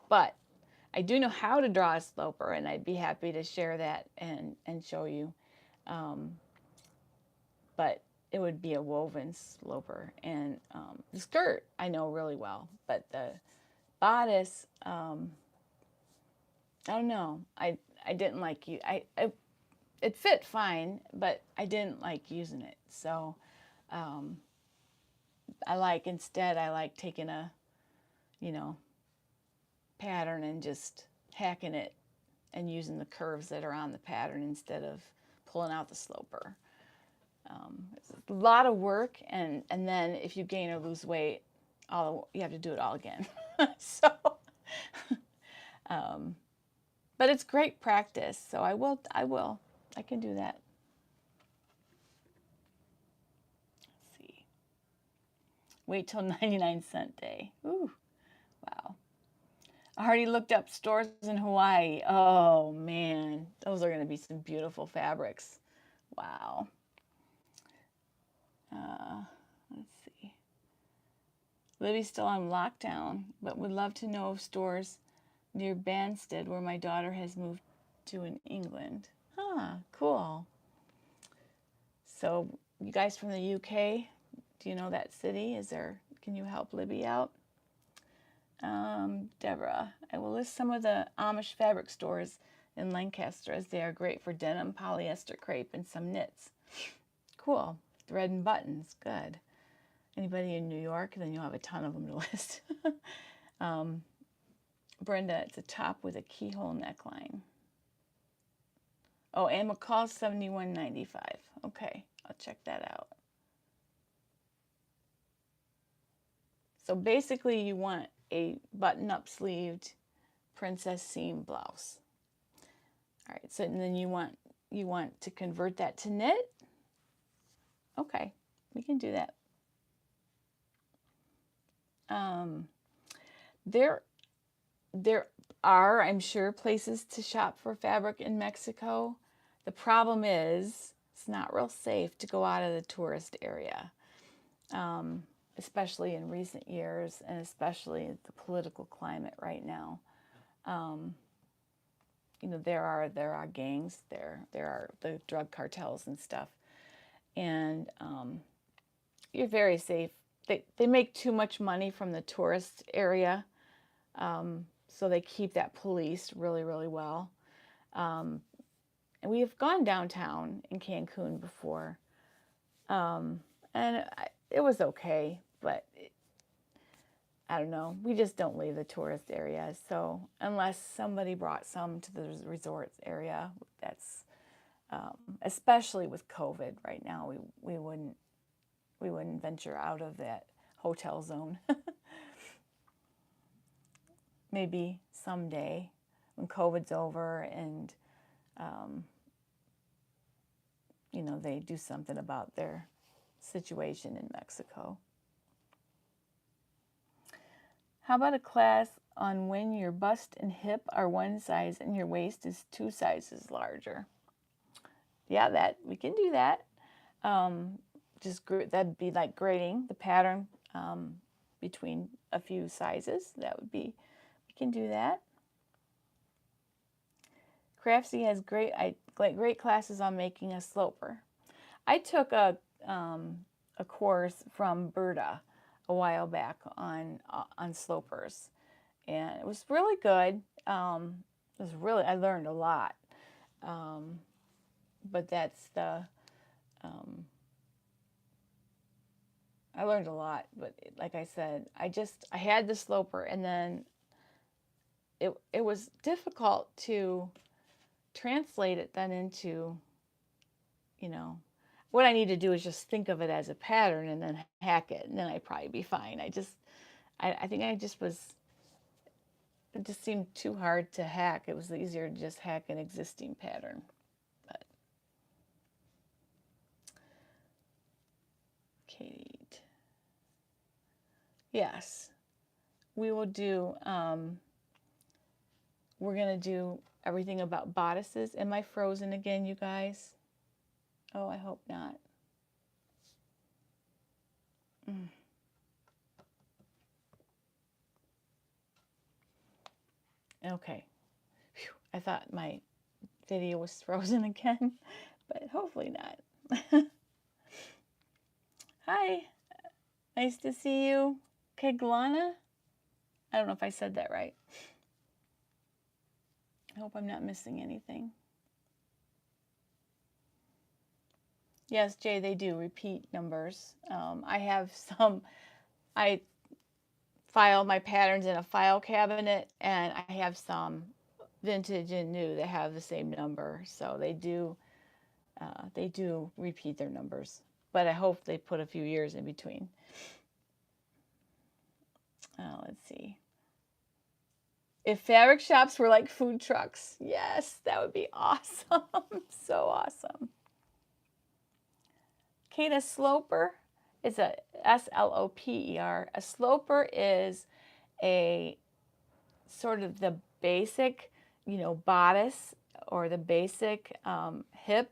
But I do know how to draw a sloper, and I'd be happy to share that and show you. But it would be a woven sloper. And the skirt I know really well, but the bodice, I don't know. I didn't like you. It fit fine, but I didn't like using it. So I like taking a, pattern and just hacking it and using the curves that are on the pattern instead of pulling out the sloper. It's a lot of work, and then if you gain or lose weight, you have to do it all again. So, but it's great practice. So I can do that. Let's see. Wait till 99-cent day. Ooh, wow. I already looked up stores in Hawaii. Oh man, those are going to be some beautiful fabrics. Wow. Let's see. Libby's still on lockdown, but would love to know of stores near Banstead, where my daughter has moved to in England. Ah, cool. So you guys from the UK, do you know that city? Can you help Libby out? Deborah, I will list some of the Amish fabric stores in Lancaster, as they are great for denim, polyester, crepe, and some knits. Cool. Thread and buttons. Good. Anybody in New York? Then you'll have a ton of them to list. Brenda, it's a top with a keyhole neckline. Oh, and McCall's $71.95. Okay, I'll check that out. So basically you want a button-up sleeved princess seam blouse. All right, so and then you want to convert that to knit? Okay, we can do that. There are, I'm sure, places to shop for fabric in Mexico. The problem is it's not real safe to go out of the tourist area, especially in recent years, and especially the political climate right now. There are gangs, there are the drug cartels and stuff, and you're very safe. They make too much money from the tourist area, so they keep that policed really, really well. And we have gone downtown in Cancun before, and it was okay, but I don't know. We just don't leave the tourist area. So unless somebody brought some to the resorts area, that's especially with COVID right now, we wouldn't venture out of that hotel zone. Maybe someday when COVID's over and you know, they do something about their situation in Mexico. How about a class on when your bust and hip are one size and your waist is 2 sizes larger? Yeah, we can do that. That'd be like grading the pattern between a few sizes. We can do that. Craftsy has great classes on making a sloper. I took a course from Berta a while back on slopers, and it was really good. I learned a lot. But that's I learned a lot, but like I said, I had the sloper, and then it was difficult to translate it then into, you know, what I need to do is just think of it as a pattern and then hack it, and then I'd probably be fine. I think it just seemed too hard to hack. It was easier to just hack an existing pattern. But Kate, yes, we will do. We're gonna do everything about bodices. Am I frozen again, you guys? Oh, I hope not. Okay. Whew. I thought my video was frozen again, but hopefully not. Hi. Nice to see you. Keglana? I don't know if I said that right. I hope I'm not missing anything. Yes, Jay, they do repeat numbers. I have I file my patterns in a file cabinet, and I have some vintage and new that have the same number. So they do repeat their numbers, but I hope they put a few years in between. Let's see. If fabric shops were like food trucks, yes, that would be awesome. So awesome. Kate, a sloper is a S-L-O-P-E-R. A sloper is a sort of the basic, bodice or the basic hip,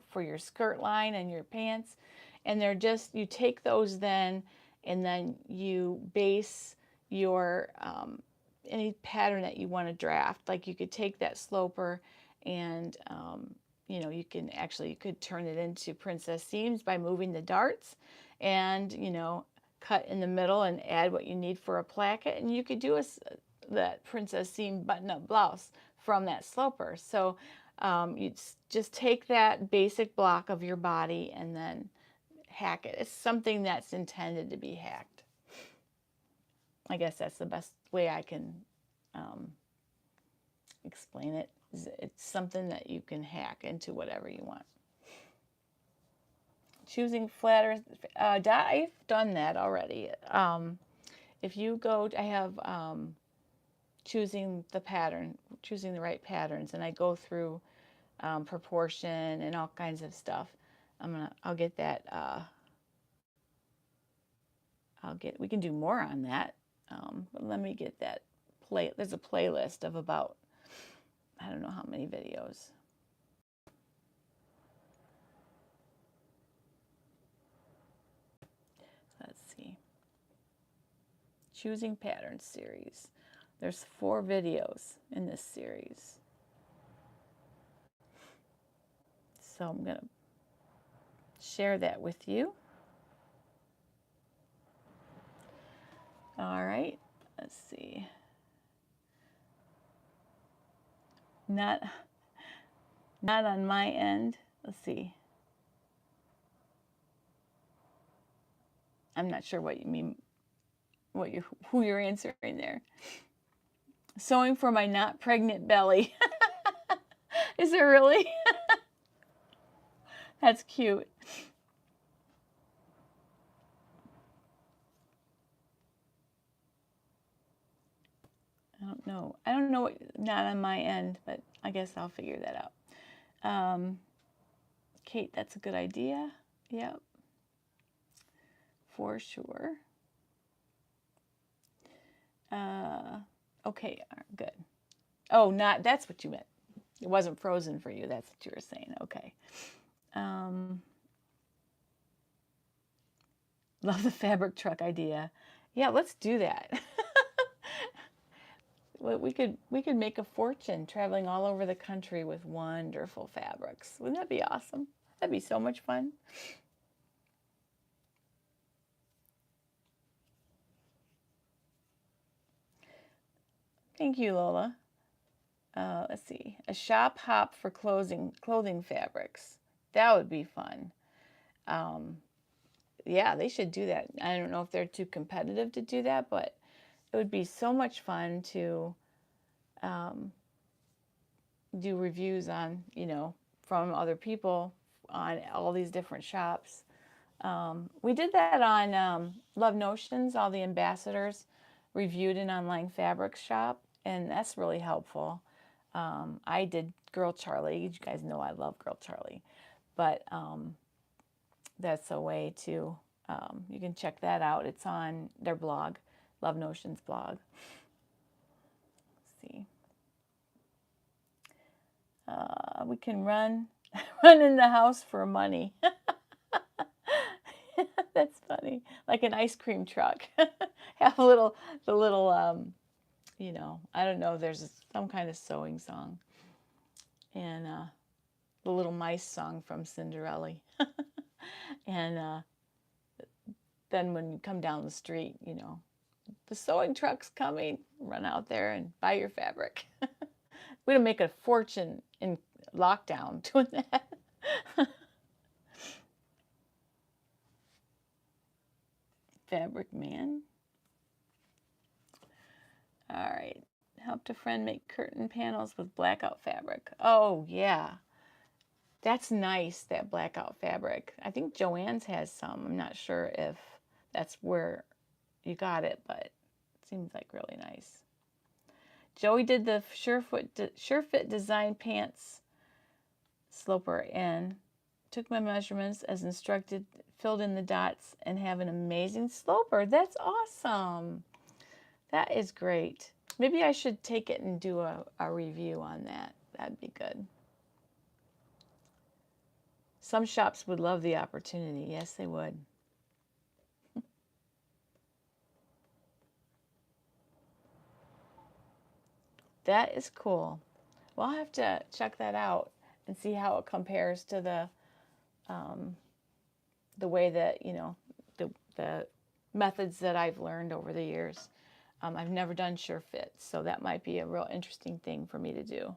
for your skirt line and your pants. And they're just, you take those then, and then you base your any pattern that you want to draft. Like you could take that sloper and you could turn it into princess seams by moving the darts, and cut in the middle and add what you need for a placket, and you could do that princess seam button-up blouse from that sloper. So you just take that basic block of your body and then hack it. It's something that's intended to be hacked. I guess that's the best way I can explain it. It's something that you can hack into whatever you want. Choosing flatter, I've done that already. If you go, I have choosing the right patterns, and I go through proportion and all kinds of stuff. I'll get that. We can do more on that. But let me get that there's a playlist of about, I don't know how many videos. Let's see. Choosing Patterns series. There's 4 videos in this series. So I'm going to share that with you. All right, let's see. Not on my end. Let's see. I'm not sure what you mean, who you're answering there. Sewing for my not pregnant belly. Is it really? That's cute. I don't know what, not on my end, but I guess I'll figure that out. Kate, that's a good idea. Yep, for sure. Okay, good. Oh, that's what you meant. It wasn't frozen for you. That's what you were saying. Okay. Love the fabric truck idea. Yeah, let's do that. We could make a fortune traveling all over the country with wonderful fabrics. Wouldn't that be awesome? That'd be so much fun. Thank you, Lola. Let's see. A shop hop for clothing fabrics. That would be fun. Yeah, they should do that. I don't know if they're too competitive to do that, but it would be so much fun to do reviews on, from other people on all these different shops. We did that on Love Notions. All the ambassadors reviewed an online fabric shop, and that's really helpful. I did Girl Charlee. You guys know I love Girl Charlee, but that's a way to, you can check that out. It's on their blog, Love Notions blog. Let's see. We can run in the house for money. That's funny. Like an ice cream truck. Have the little, I don't know, there's some kind of sewing song. And the little mice song from Cinderella. And then when you come down the street, the sewing truck's coming. Run out there and buy your fabric. We're going to make a fortune in lockdown doing that. Fabric man. All right. Helped a friend make curtain panels with blackout fabric. Oh, yeah. That's nice, that blackout fabric. I think Joann's has some. I'm not sure if that's where you got it, but it seems like really nice. Joey did the SureFit Design Pants sloper and took my measurements as instructed, filled in the dots, and have an amazing sloper. That's awesome. That is great. Maybe I should take it and do a review on that. That'd be good. Some shops would love the opportunity. Yes, they would. That is cool. Well, I'll have to check that out and see how it compares to the way that, the methods that I've learned over the years. I've never done SureFit, so that might be a real interesting thing for me to do.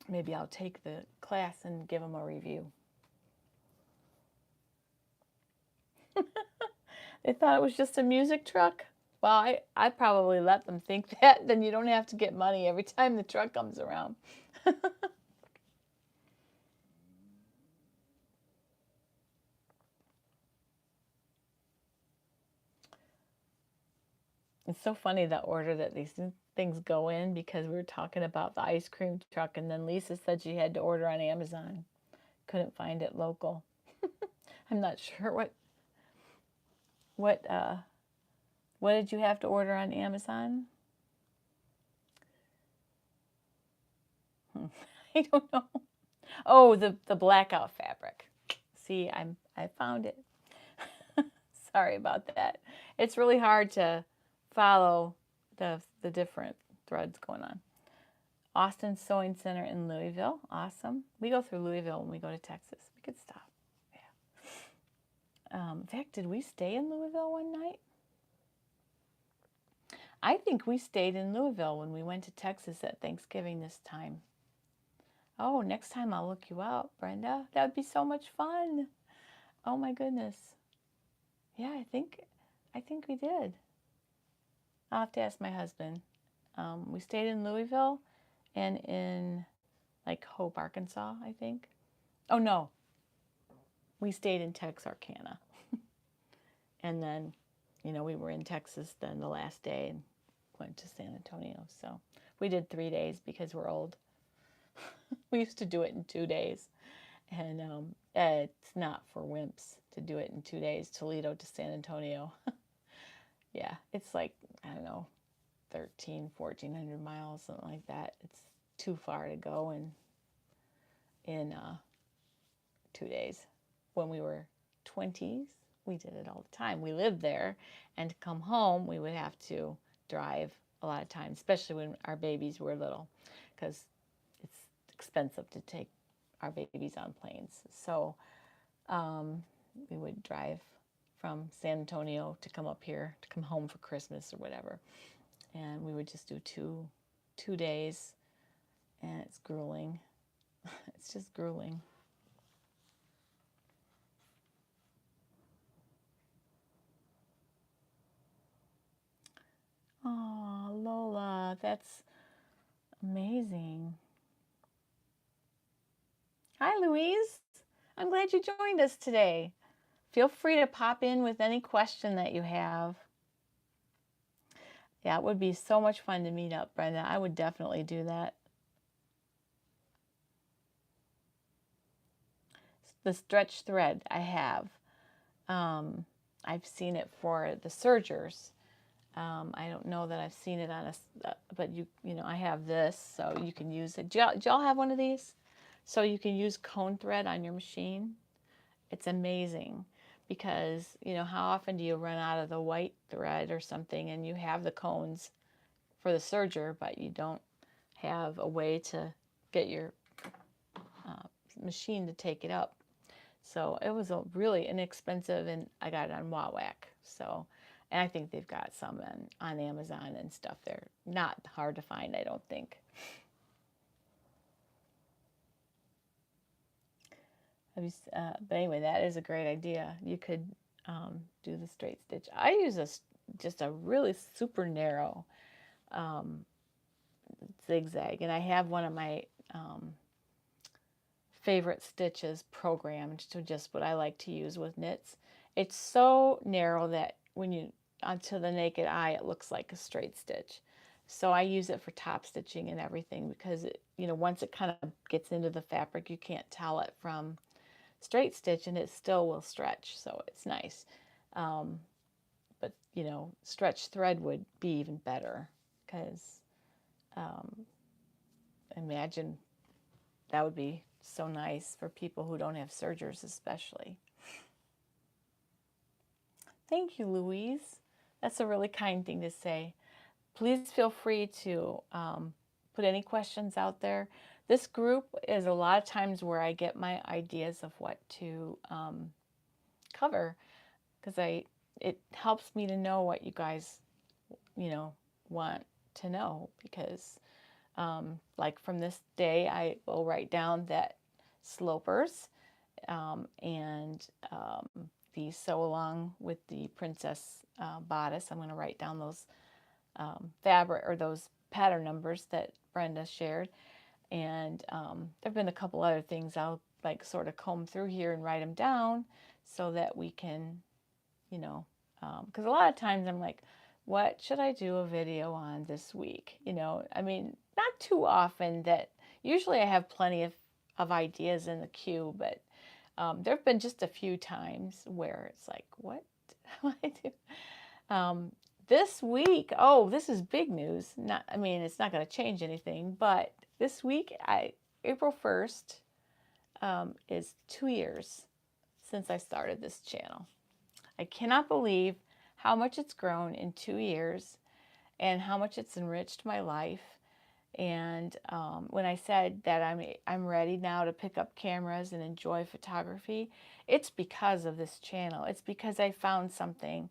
Maybe I'll take the class and give them a review. They thought it was just a music truck? Well, I probably let them think that. Then you don't have to get money every time the truck comes around. It's so funny the order that these things go in, because we were talking about the ice cream truck, and then Lisa said she had to order on Amazon. Couldn't find it local. I'm not sure what did you have to order on Amazon? I don't know. Oh, the blackout fabric. See, I found it. Sorry about that. It's really hard to follow the different threads going on. Austin Sewing Center in Louisville. Awesome. We go through Louisville when we go to Texas. We could stop. Yeah. In fact, did we stay in Louisville one night? I think we stayed in Louisville when we went to Texas at Thanksgiving this time. Oh, next time I'll look you up, Brenda. That would be so much fun. Oh my goodness. Yeah, I think we did. I'll have to ask my husband. We stayed in Louisville and in like Hope, Arkansas, I think. Oh no, we stayed in Texarkana. And then, we were in Texas then the last day and went to San Antonio. So we did 3 days because we're old. We used to do it in 2 days. And it's not for wimps to do it in 2 days, Toledo to San Antonio. Yeah, it's like, I don't know, 1,400 miles, something like that. It's too far to go in 2 days. When we were 20s, we did it all the time. We lived there, and to come home, we would have to drive a lot of times, especially when our babies were little, because it's expensive to take our babies on planes. So we would drive from San Antonio to come up here, to come home for Christmas or whatever. And we would just do two days, and it's grueling. It's just grueling. Oh, Lola, that's amazing. Hi, Louise. I'm glad you joined us today. Feel free to pop in with any question that you have. Yeah, it would be so much fun to meet up, Brenda. I would definitely do that. The stretch thread I have. I've seen it for the sergers. I don't know that I've seen it on a, but you know, I have this, so you can use it. Do y'all have one of these? So you can use cone thread on your machine. It's amazing because, you know, how often do you run out of the white thread or something and you have the cones for the serger, but you don't have a way to get your machine to take it up. So it was a really inexpensive, and I got it on Wawak. So, and I think they've got some on Amazon and stuff. They're not hard to find, I don't think. But anyway, that is a great idea. You could do the straight stitch. I use just a really super narrow zigzag, and I have one of my favorite stitches programmed to just what I like to use with knits. It's so narrow that when you, onto the naked eye, it looks like a straight stitch. So I use it for top stitching and everything because it, you know, once it kind of gets into the fabric, you can't tell it from straight stitch, and it still will stretch, so it's nice. But you know, stretch thread would be even better because imagine that would be so nice for people who don't have sergers, especially. Thank you, Louise. That's a really kind thing to say. Please feel free to put any questions out there. This group is a lot of times where I get my ideas of what to cover, because it helps me to know what you guys, you know, want to know. Because like from this day, I will write down that slopers and the sew along with the princess bodice. I'm going to write down those fabric or those pattern numbers that Brenda shared. And there have been a couple other things I'll like sort of comb through here and write them down so that we can, you know, because a lot of times I'm like, what should I do a video on this week? You know, I mean, not too often. That usually I have plenty of ideas in the queue, but there have been just a few times where it's like, what do I do? This week, oh, this is big news. Not, I mean, it's not going to change anything, but this week, April 1st, is 2 years since I started this channel. I cannot believe how much it's grown in 2 years and how much it's enriched my life. And when I said that I'm ready now to pick up cameras and enjoy photography, it's because of this channel. It's because I found something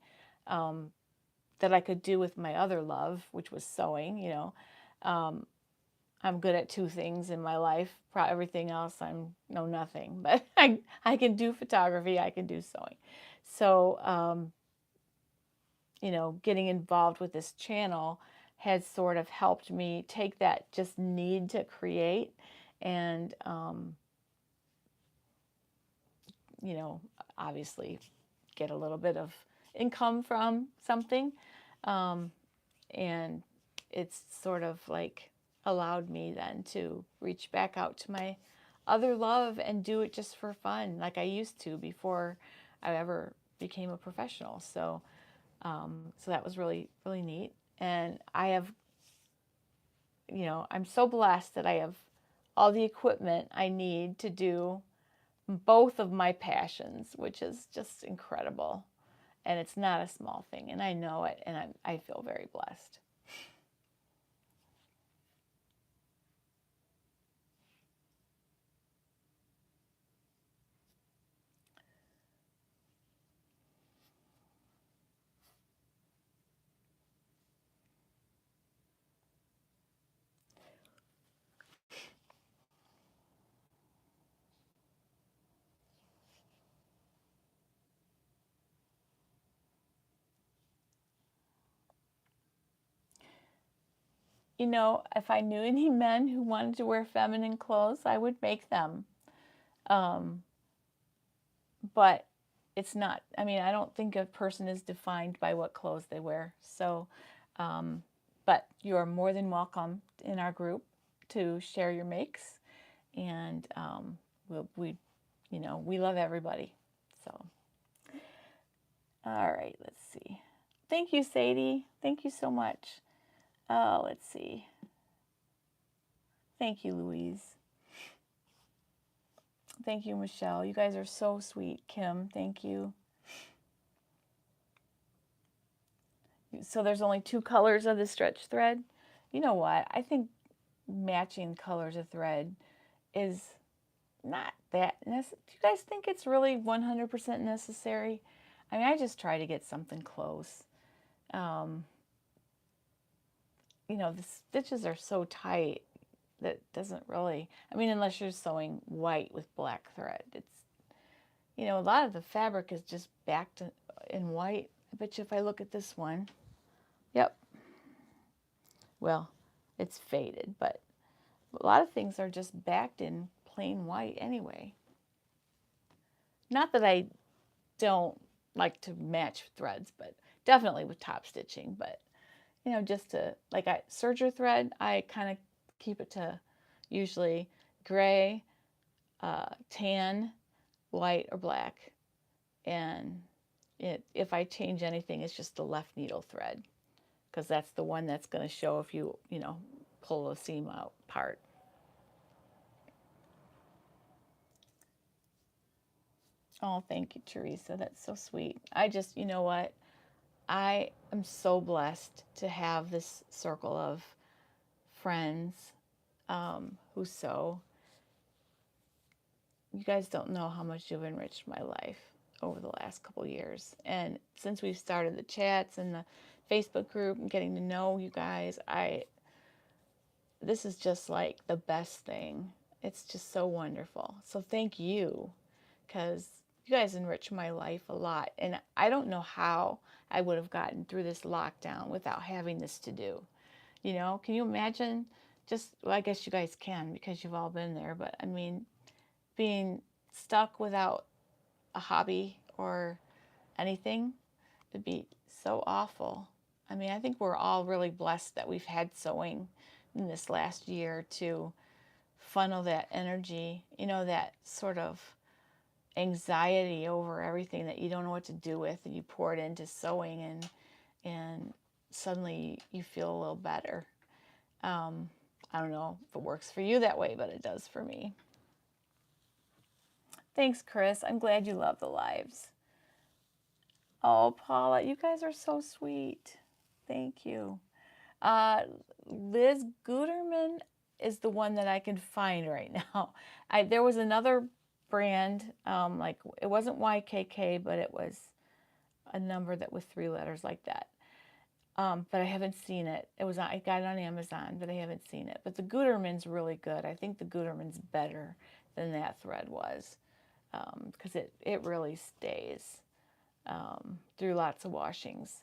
that I could do with my other love, which was sewing. You know, I'm good at two things in my life. Everything else, I'm know nothing. But I can do photography. I can do sewing. So, you know, getting involved with this channel has sort of helped me take that just need to create and, you know, obviously get a little bit of income from something. And it's sort of like allowed me then to reach back out to my other love and do it just for fun, like I used to before I ever became a professional. So, so that was really, really neat. And I have, I'm so blessed that I have all the equipment I need to do both of my passions, which is just incredible. And it's not a small thing, and I know it, and I feel very blessed. If I knew any men who wanted to wear feminine clothes, I would make them. Um, but it's not, I don't think a person is defined by what clothes they wear. So, but you are more than welcome in our group to share your makes. And we love everybody. So, all right, let's see. Thank you, Sadie. Thank you so much. Oh, let's see. Thank you, Louise. Thank you, Michelle. You guys are so sweet. Kim, thank you. So there's only 2 colors of the stretch thread. You know what? I think matching colors of thread is not that necessary. Do you guys think it's really 100% necessary? I just try to get something close. The stitches are so tight that doesn't really, unless you're sewing white with black thread. It's, a lot of the fabric is just backed in white. I bet you if I look at this one, yep. Well, it's faded, but a lot of things are just backed in plain white anyway. Not that I don't like to match threads, but definitely with top stitching. But, just to, like serger thread, I kind of keep it to usually gray, tan, white, or black. And if I change anything, it's just the left needle thread, because that's the one that's going to show if you, pull a seam out part. Oh, thank you, Teresa. That's so sweet. I just, you know what? I am so blessed to have this circle of friends who sew. You guys don't know how much you've enriched my life over the last couple of years. And since we've started the chats and the Facebook group and getting to know you guys, this is just like the best thing. It's just so wonderful. So thank you, because you guys enrich my life a lot. And I don't know how I would have gotten through this lockdown without having this to do. Can you imagine well, I guess you guys can because you've all been there, but being stuck without a hobby or anything would be so awful. I think we're all really blessed that we've had sewing in this last year to funnel that energy, that sort of anxiety over everything that you don't know what to do with, and you pour it into sewing, and suddenly you feel a little better. I don't know if it works for you that way, but it does for me. Thanks, Chris. I'm glad you love the lives. Oh, Paula, you guys are so sweet. Thank you. Liz Guterman is the one that I can find right now. There was another brand, it wasn't YKK, but it was a number that with 3 letters like that. But I haven't seen it. I got it on Amazon, but I haven't seen it. But the Guterman's really good. I think the Guterman's better than that thread was, because it really stays through lots of washings.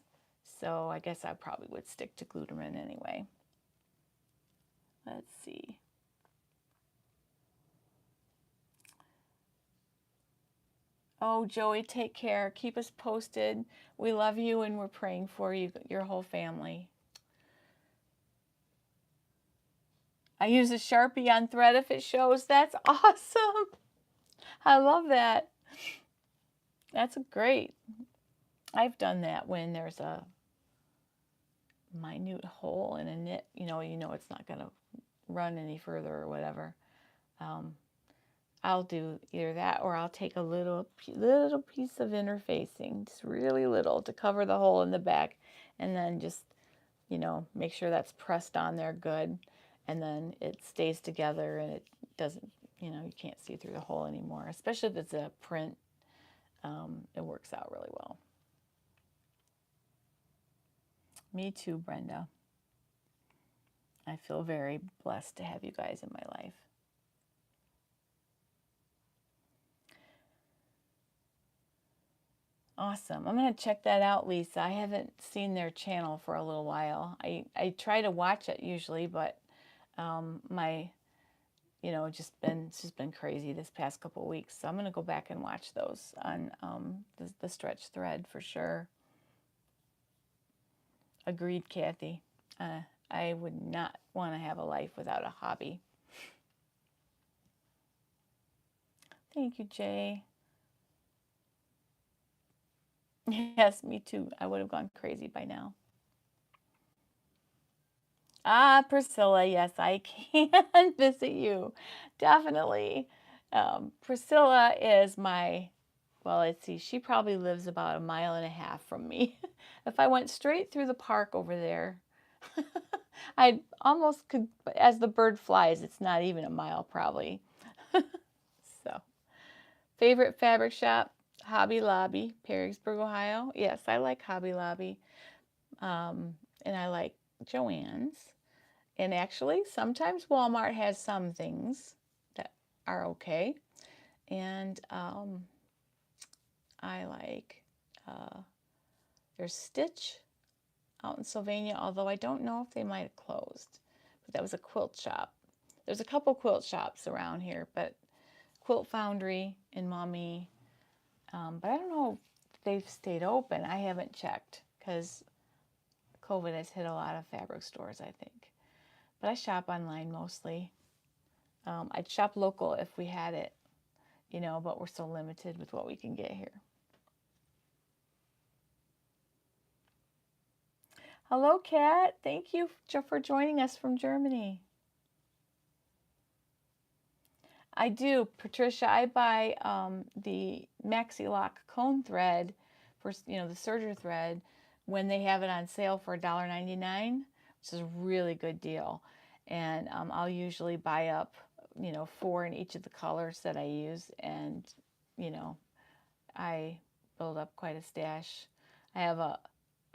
So I guess I probably would stick to Guterman anyway. Let's see. Oh, Joey, take care. Keep us posted. We love you and we're praying for you, your whole family. I use a Sharpie on thread if it shows. That's awesome. I love that. That's great. I've done that when there's a minute hole in a knit, you know it's not going to run any further or whatever. I'll do either that, or I'll take a little piece of interfacing, just really little, to cover the hole in the back, and then just, make sure that's pressed on there good, and then it stays together and it doesn't, you can't see through the hole anymore, especially if it's a print. It works out really well. Me too, Brenda. I feel very blessed to have you guys in my life. Awesome. I'm going to check that out, Lisa. I haven't seen their channel for a little while. I try to watch it usually, but my, it's just been crazy this past couple of weeks. So I'm going to go back and watch those on the stretch thread for sure. Agreed, Kathy. I would not want to have a life without a hobby. Thank you, Jay. Yes, me too. I would have gone crazy by now. Ah, Priscilla, yes, I can visit you. Definitely. Priscilla is my, well, let's see, she probably lives about 1.5 miles from me. If I went straight through the park over there, I almost could, as the bird flies, it's not even 1 mile probably. So, favorite fabric shop? Hobby Lobby, Perrysburg, Ohio. Yes, I like Hobby Lobby. And I like Joann's. And actually, sometimes Walmart has some things that are okay. And I like, there's Stitch out in Sylvania, although I don't know if they might have closed. But that was a quilt shop. There's a couple quilt shops around here, but Quilt Foundry and Mommy. But I don't know if they've stayed open. I haven't checked because COVID has hit a lot of fabric stores, I think. But I shop online mostly. I'd shop local if we had it, but we're so limited with what we can get here. Hello, Kat. Thank you for joining us from Germany. I do, Patricia. I buy the Maxi Lock cone thread for, the serger thread when they have it on sale for $1.99, which is a really good deal. And I'll usually buy up, 4 in each of the colors that I use, and I build up quite a stash. I have a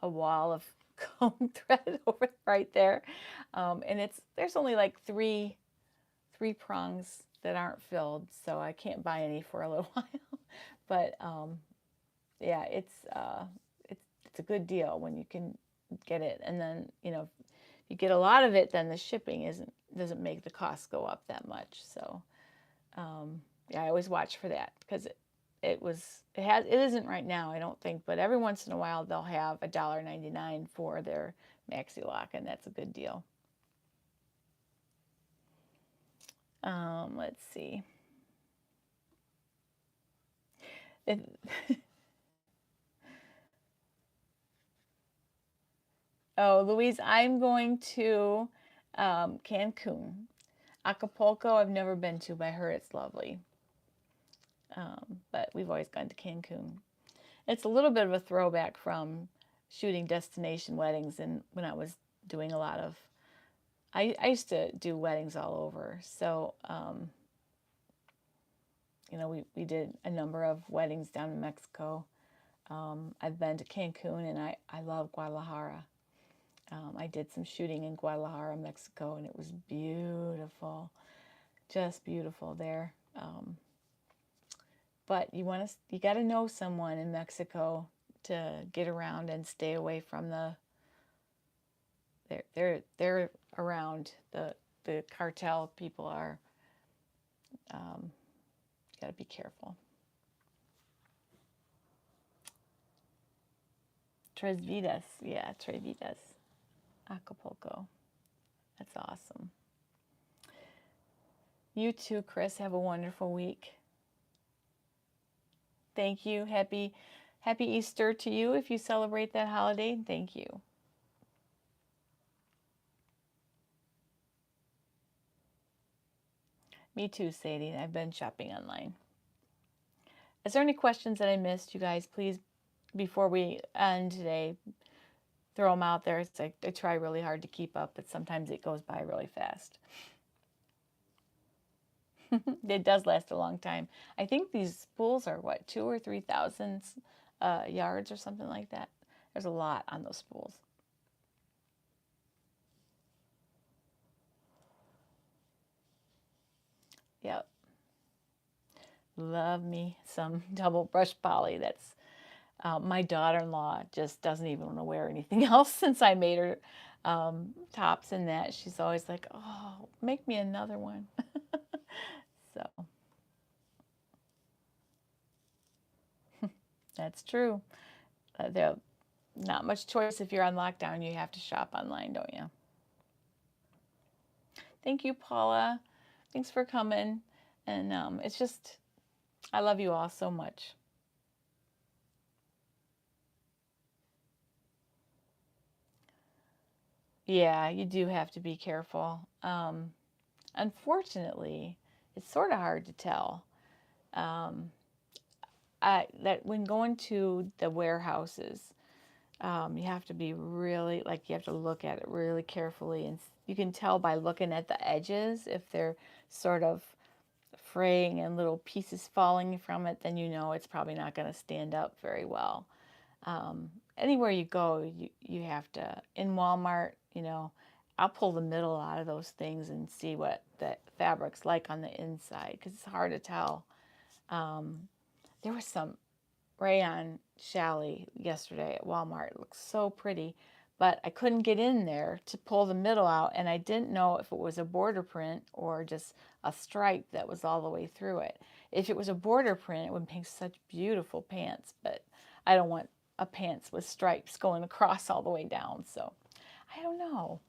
wall of cone thread over right there, and there's only like three prongs that aren't filled, so I can't buy any for a little while. But yeah, it's a good deal when you can get it, and then if you get a lot of it, then the shipping doesn't make the cost go up that much. So yeah, I always watch for that because it isn't right now, I don't think, but every once in a while they'll have $1.99 for their Maxi Lock, and that's a good deal. Let's see. Oh, Louise, I'm going to Cancun. Acapulco, I've never been to, but I heard it's lovely. But we've always gone to Cancun. It's a little bit of a throwback from shooting destination weddings, and when I was doing a lot of, I used to do weddings all over. So, we did a number of weddings down in Mexico. I've been to Cancun, and I love Guadalajara. I did some shooting in Guadalajara, Mexico, and it was beautiful, just beautiful there. But you got to know someone in Mexico to get around and stay away from they're around the cartel people are. Got to be careful. Tres Vidas, yeah, Tres Vidas, Acapulco. That's awesome. You too, Chris. Have a wonderful week. Thank you. Happy Easter to you if you celebrate that holiday. Thank you. Me too, Sadie. I've been shopping online. Is there any questions that I missed, you guys? Please, before we end today, throw them out there. It's like I try really hard to keep up, but sometimes it goes by really fast. It does last a long time. I think these spools are what, 2,000 or 3,000 yards or something like that. There's a lot on those spools. Yep. Love me some double brush poly. That's my daughter-in-law just doesn't even want to wear anything else since I made her tops and that. She's always like, oh, make me another one. So that's true. There's not much choice if you're on lockdown. You have to shop online, don't you? Thank you, Paula. Thanks for coming. And it's just, I love you all so much. Yeah, you do have to be careful. Unfortunately, it's sort of hard to tell. That when going to the warehouses, you have to be really, like, you have to look at it really carefully, and you can tell by looking at the edges if they're sort of fraying and little pieces falling from it, then you know it's probably not going to stand up very well. Anywhere you go, you have to, in Walmart, you know, I'll pull the middle out of those things and see what the fabric's like on the inside, because it's hard to tell. There was some rayon Charlee yesterday at Walmart. It looks so pretty, but I couldn't get in there to pull the middle out, and I didn't know if it was a border print or just a stripe that was all the way through it. If it was a border print, it would make such beautiful pants, but I don't want a pants with stripes going across all the way down, so I don't know.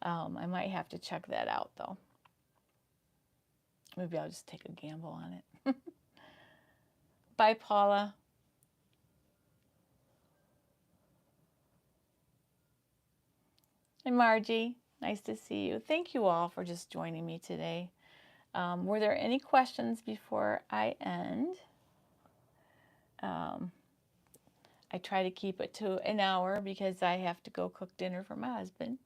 I might have to check that out, though. Maybe I'll just take a gamble on it. Bye, Paula. And Margie, nice to see you. Thank you all for just joining me today. Were there any questions before I end? I try to keep it to an hour because I have to go cook dinner for my husband.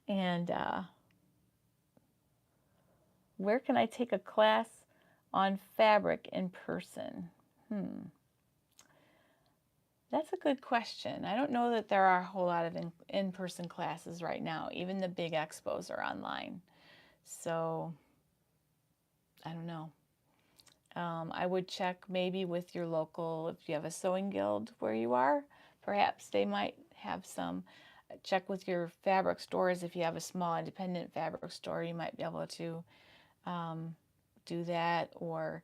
And where can I take a class on fabric in person? That's a good question. I don't know that there are a whole lot of in-person classes right now. Even the big expos are online. So, I don't know. I would check maybe with your local, if you have a sewing guild where you are, perhaps they might have some. Check with your fabric stores. If you have a small independent fabric store, you might be able to do that, or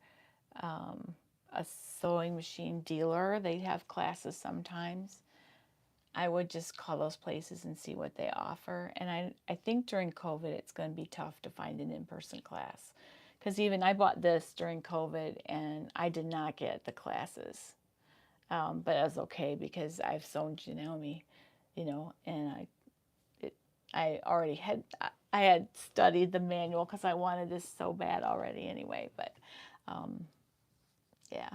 a sewing machine dealer. They have classes sometimes. I would just call those places and see what they offer. And I think during COVID, it's going to be tough to find an in-person class. Because even I bought this during COVID and I did not get the classes. But it was okay because I've sewn Janome, you know, and I already had, I had studied the manual because I wanted this so bad already anyway. But yeah.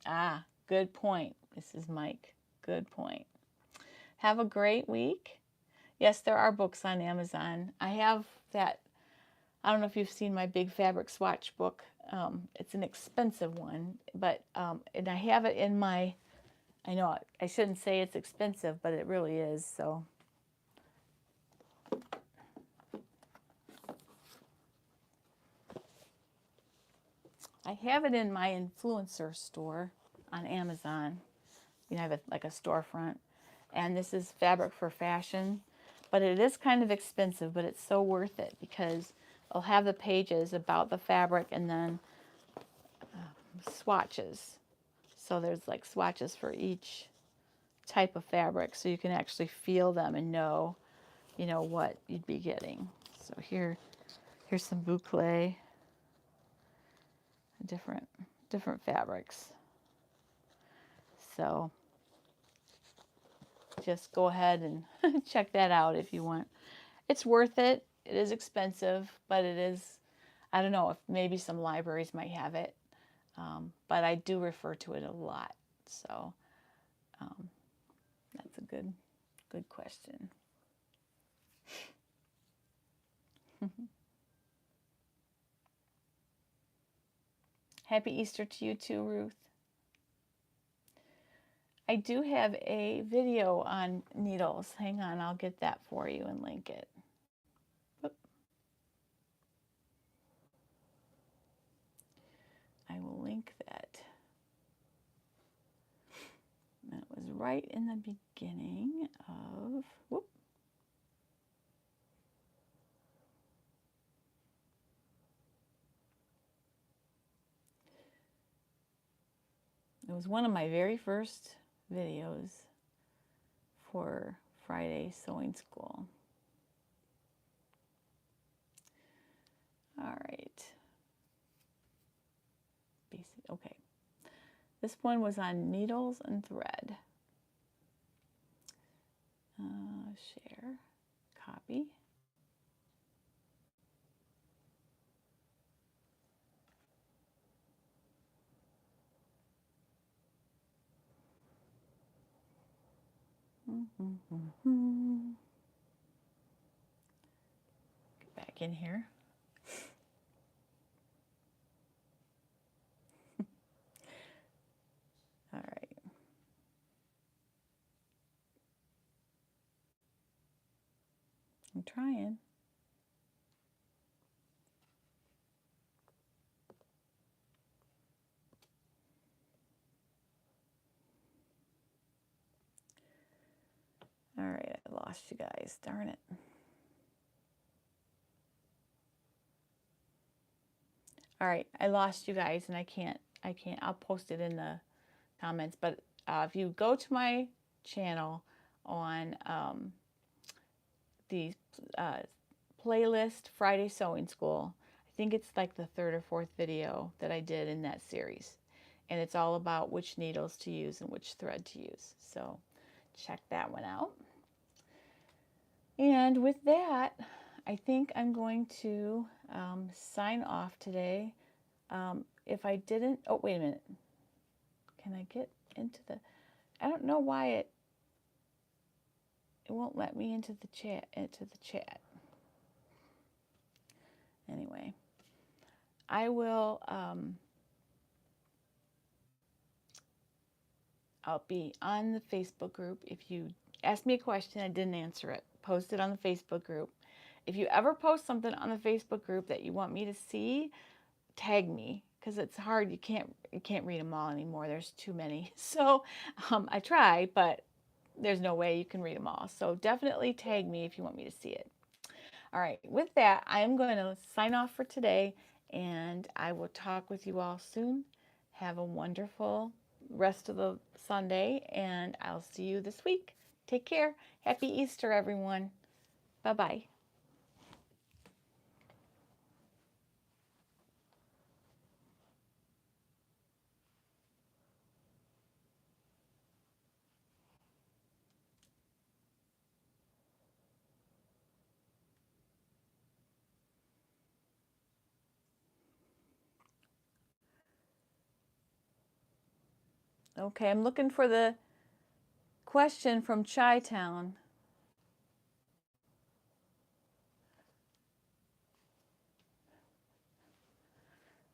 Ah, good point, Mrs. Mike. Good point. Have a great week. Yes, there are books on Amazon. I have that. I don't know if you've seen my big fabric swatch book. It's an expensive one, but and I have it in my, I know I shouldn't say it's expensive, but it really is. So I have it in my influencer store on Amazon. You know, I have like a storefront. And this is Fabric for Fashion. But it is kind of expensive, but it's so worth it because I'll have the pages about the fabric and then swatches. So there's like swatches for each type of fabric so you can actually feel them and know, you know, what you'd be getting. So here's some boucle, different fabrics. So just go ahead and check that out if you want. It's worth it. It is expensive, but it is, I don't know if maybe some libraries might have it, but I do refer to it a lot. So that's a good question. Happy Easter to you too, Ruth. I do have a video on needles. Hang on, I'll get that for you and link it. Oop. I will link that. That was right in the beginning of, whoop. It was one of my very first videos for Friday sewing school. All right. Basic, okay. This one was on needles and thread. Share, copy. Get back in here. All right. I'm trying. All right, I lost you guys, darn it. All right, I lost you guys and I can't, I'll post it in the comments, but if you go to my channel on the playlist Friday Sewing School, I think it's like the 3rd or 4th video that I did in that series. And it's all about which needles to use and which thread to use. So check that one out. And with that, I think I'm going to sign off today. If I didn't, oh, wait a minute. Can I get into the, I don't know why it won't let me into the chat. Anyway, I will, I'll be on the Facebook group. If you ask me a question, I didn't answer it, post it on the Facebook group. If you ever post something on the Facebook group that you want me to see, tag me, because it's hard. You can't read them all anymore. There's too many. So I try, but there's no way you can read them all. So definitely tag me if you want me to see it. All right, with that, I'm going to sign off for today, and I will talk with you all soon. Have a wonderful rest of the Sunday, and I'll see you this week. Take care. Happy Easter, everyone. Bye-bye. Okay, I'm looking for the question from Chi-Town.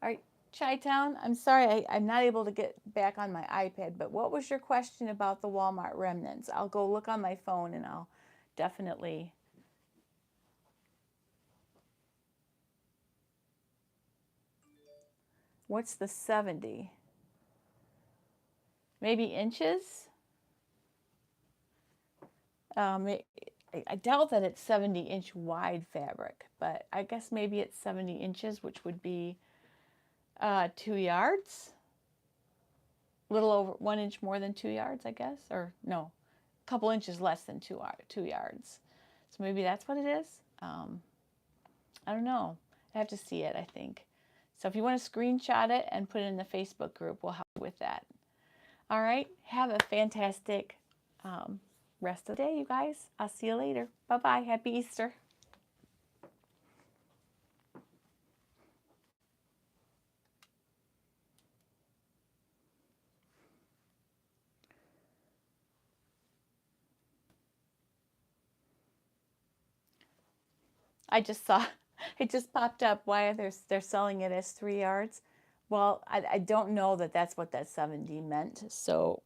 All right, Chi-Town, I'm sorry I'm not able to get back on my iPad, but what was your question about the Walmart remnants? I'll go look on my phone and I'll definitely. What's the 70? Maybe inches? I doubt that it's 70-inch wide fabric, but I guess maybe it's 70 inches, which would be 2 yards. A little over 1 inch more than 2 yards, I guess, or no, couple inches less than 2 yards. So maybe that's what it is. I don't know. I have to see it, I think. So if you want to screenshot it and put it in the Facebook group, we'll help you with that. All right. Have a fantastic rest of the day, you guys. I'll see you later. Bye-bye. Happy Easter. I just saw, it just popped up. Why they're selling it as 3 yards? Well, I don't know that that's what that 7D meant. So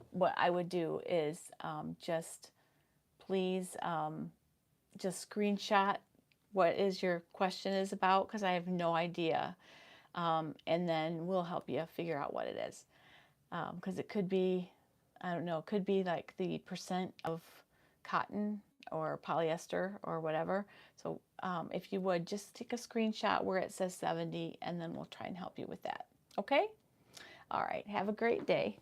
what I would do is just please just screenshot what is your question is about, because I have no idea. And then we'll help you figure out what it is. Because it could be, I don't know, it could be like the percent of cotton or polyester or whatever. So if you would, just take a screenshot where it says 70, and then we'll try and help you with that. Okay? All right. Have a great day.